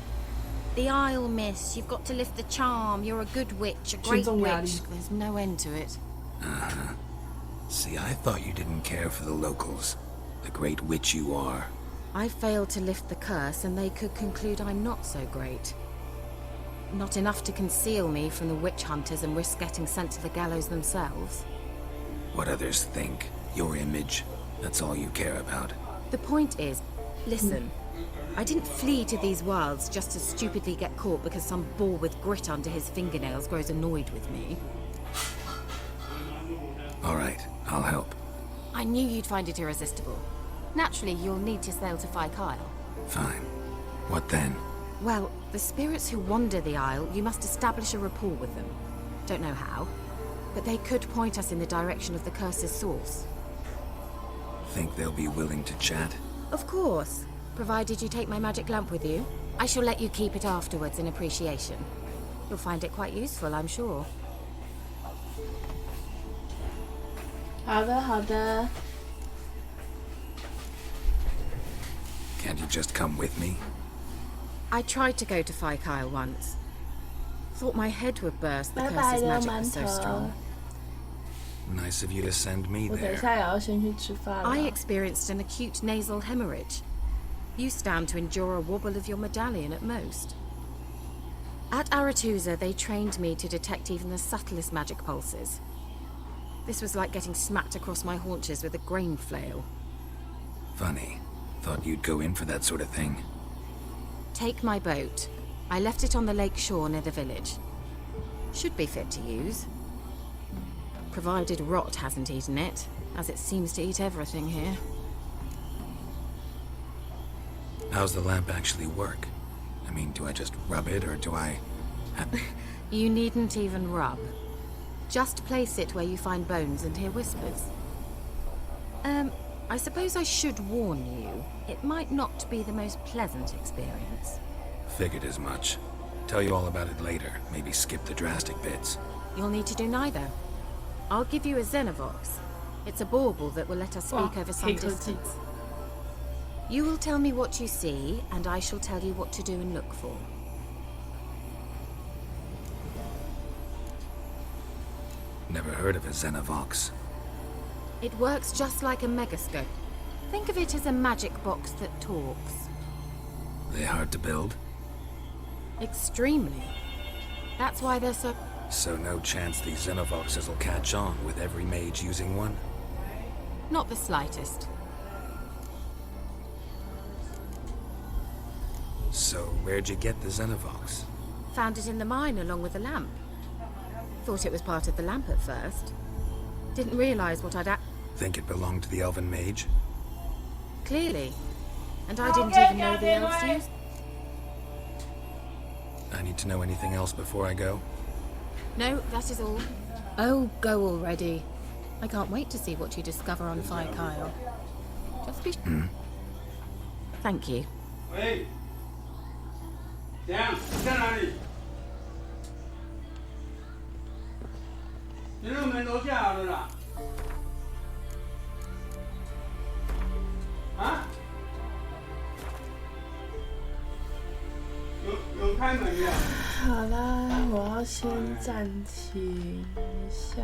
K: The Isle, miss. You've got to lift the charm. You're a good witch, a great witch. There's no end to it.
I: Uh-huh. See, I thought you didn't care for the locals. The great witch you are.
K: I failed to lift the curse, and they could conclude I'm not so great. Not enough to conceal me from the witch hunters and risk getting sent to the gallows themselves.
I: What others think, your image, that's all you care about.
P: The point is, listen, I didn't flee to these wilds just to stupidly get caught because some boar with grit under his fingernails grows annoyed with me.
I: All right, I'll help.
P: I knew you'd find it irresistible. Naturally, you'll need to sail to Phi Kyle.
I: Fine. What then?
P: Well, the spirits who wander the Isle, you must establish a rapport with them. Don't know how, but they could point us in the direction of the curse's source.
I: Think they'll be willing to chat?
P: Of course, provided you take my magic lamp with you. I shall let you keep it afterwards in appreciation. You'll find it quite useful, I'm sure.
V: 好的，好的。
I: Can't you just come with me?
P: I tried to go to Phi Kyle once. Thought my head would burst, the
V: 拜拜
P: curse's
V: 了，
P: magic
V: 馒
P: was so
V: 头
P: strong.。
I: Nice of you to send me
V: 我等一
I: there.
V: 下也要先去吃饭了。
P: I experienced an acute nasal hemorrhage. You stand to endure a wobble of your medallion at most. At Aretusa, they trained me to detect even the subtlest magic pulses. This was like getting smacked across my haunches with a grain flail.
I: Funny. Thought you'd go in for that sort of thing.
P: Take my boat. I left it on the lake shore near the village. Should be fit to use. Provided rot hasn't eaten it, as it seems to eat everything here.
I: How's the lamp actually work? I mean, do I just rub it, or do I...
P: You needn't even rub. Just place it where you find bones and hear whispers. I suppose I should warn you. It might not be the most pleasant experience.
I: Figured as much. Tell you all about it later. Maybe skip the drastic bits.
P: You'll need to do neither. I'll give you a Xenovox. It's a bauble that will let us speak over some distance. You will tell me what you see, and I shall tell you what to do and look for.
I: Never heard of a Xenovox.
P: It works just like a megascope. Think of it as a magic box that talks.
I: They hard to build?
P: Extremely. That's why they're so...
I: So no chance these Xenovoxes will catch on with every mage using one?
P: Not the slightest.
I: So where'd you get the Xenovox?
P: Found it in the mine along with the lamp. Thought it was part of the lamp at first. Didn't realize what I'd...
I: Think it belonged to the elven mage?
P: Clearly. And I didn't even know the elves used...
I: I need to know anything else before I go?
P: No, that is all. Oh, go already. I can't wait to see what you discover on Phi Kyle. Just be... Thank you.
M: Hey! Dan, 你在哪里？你那个门楼下好了啦。啊？有开门的。
V: 好啦，我要先暂停一下。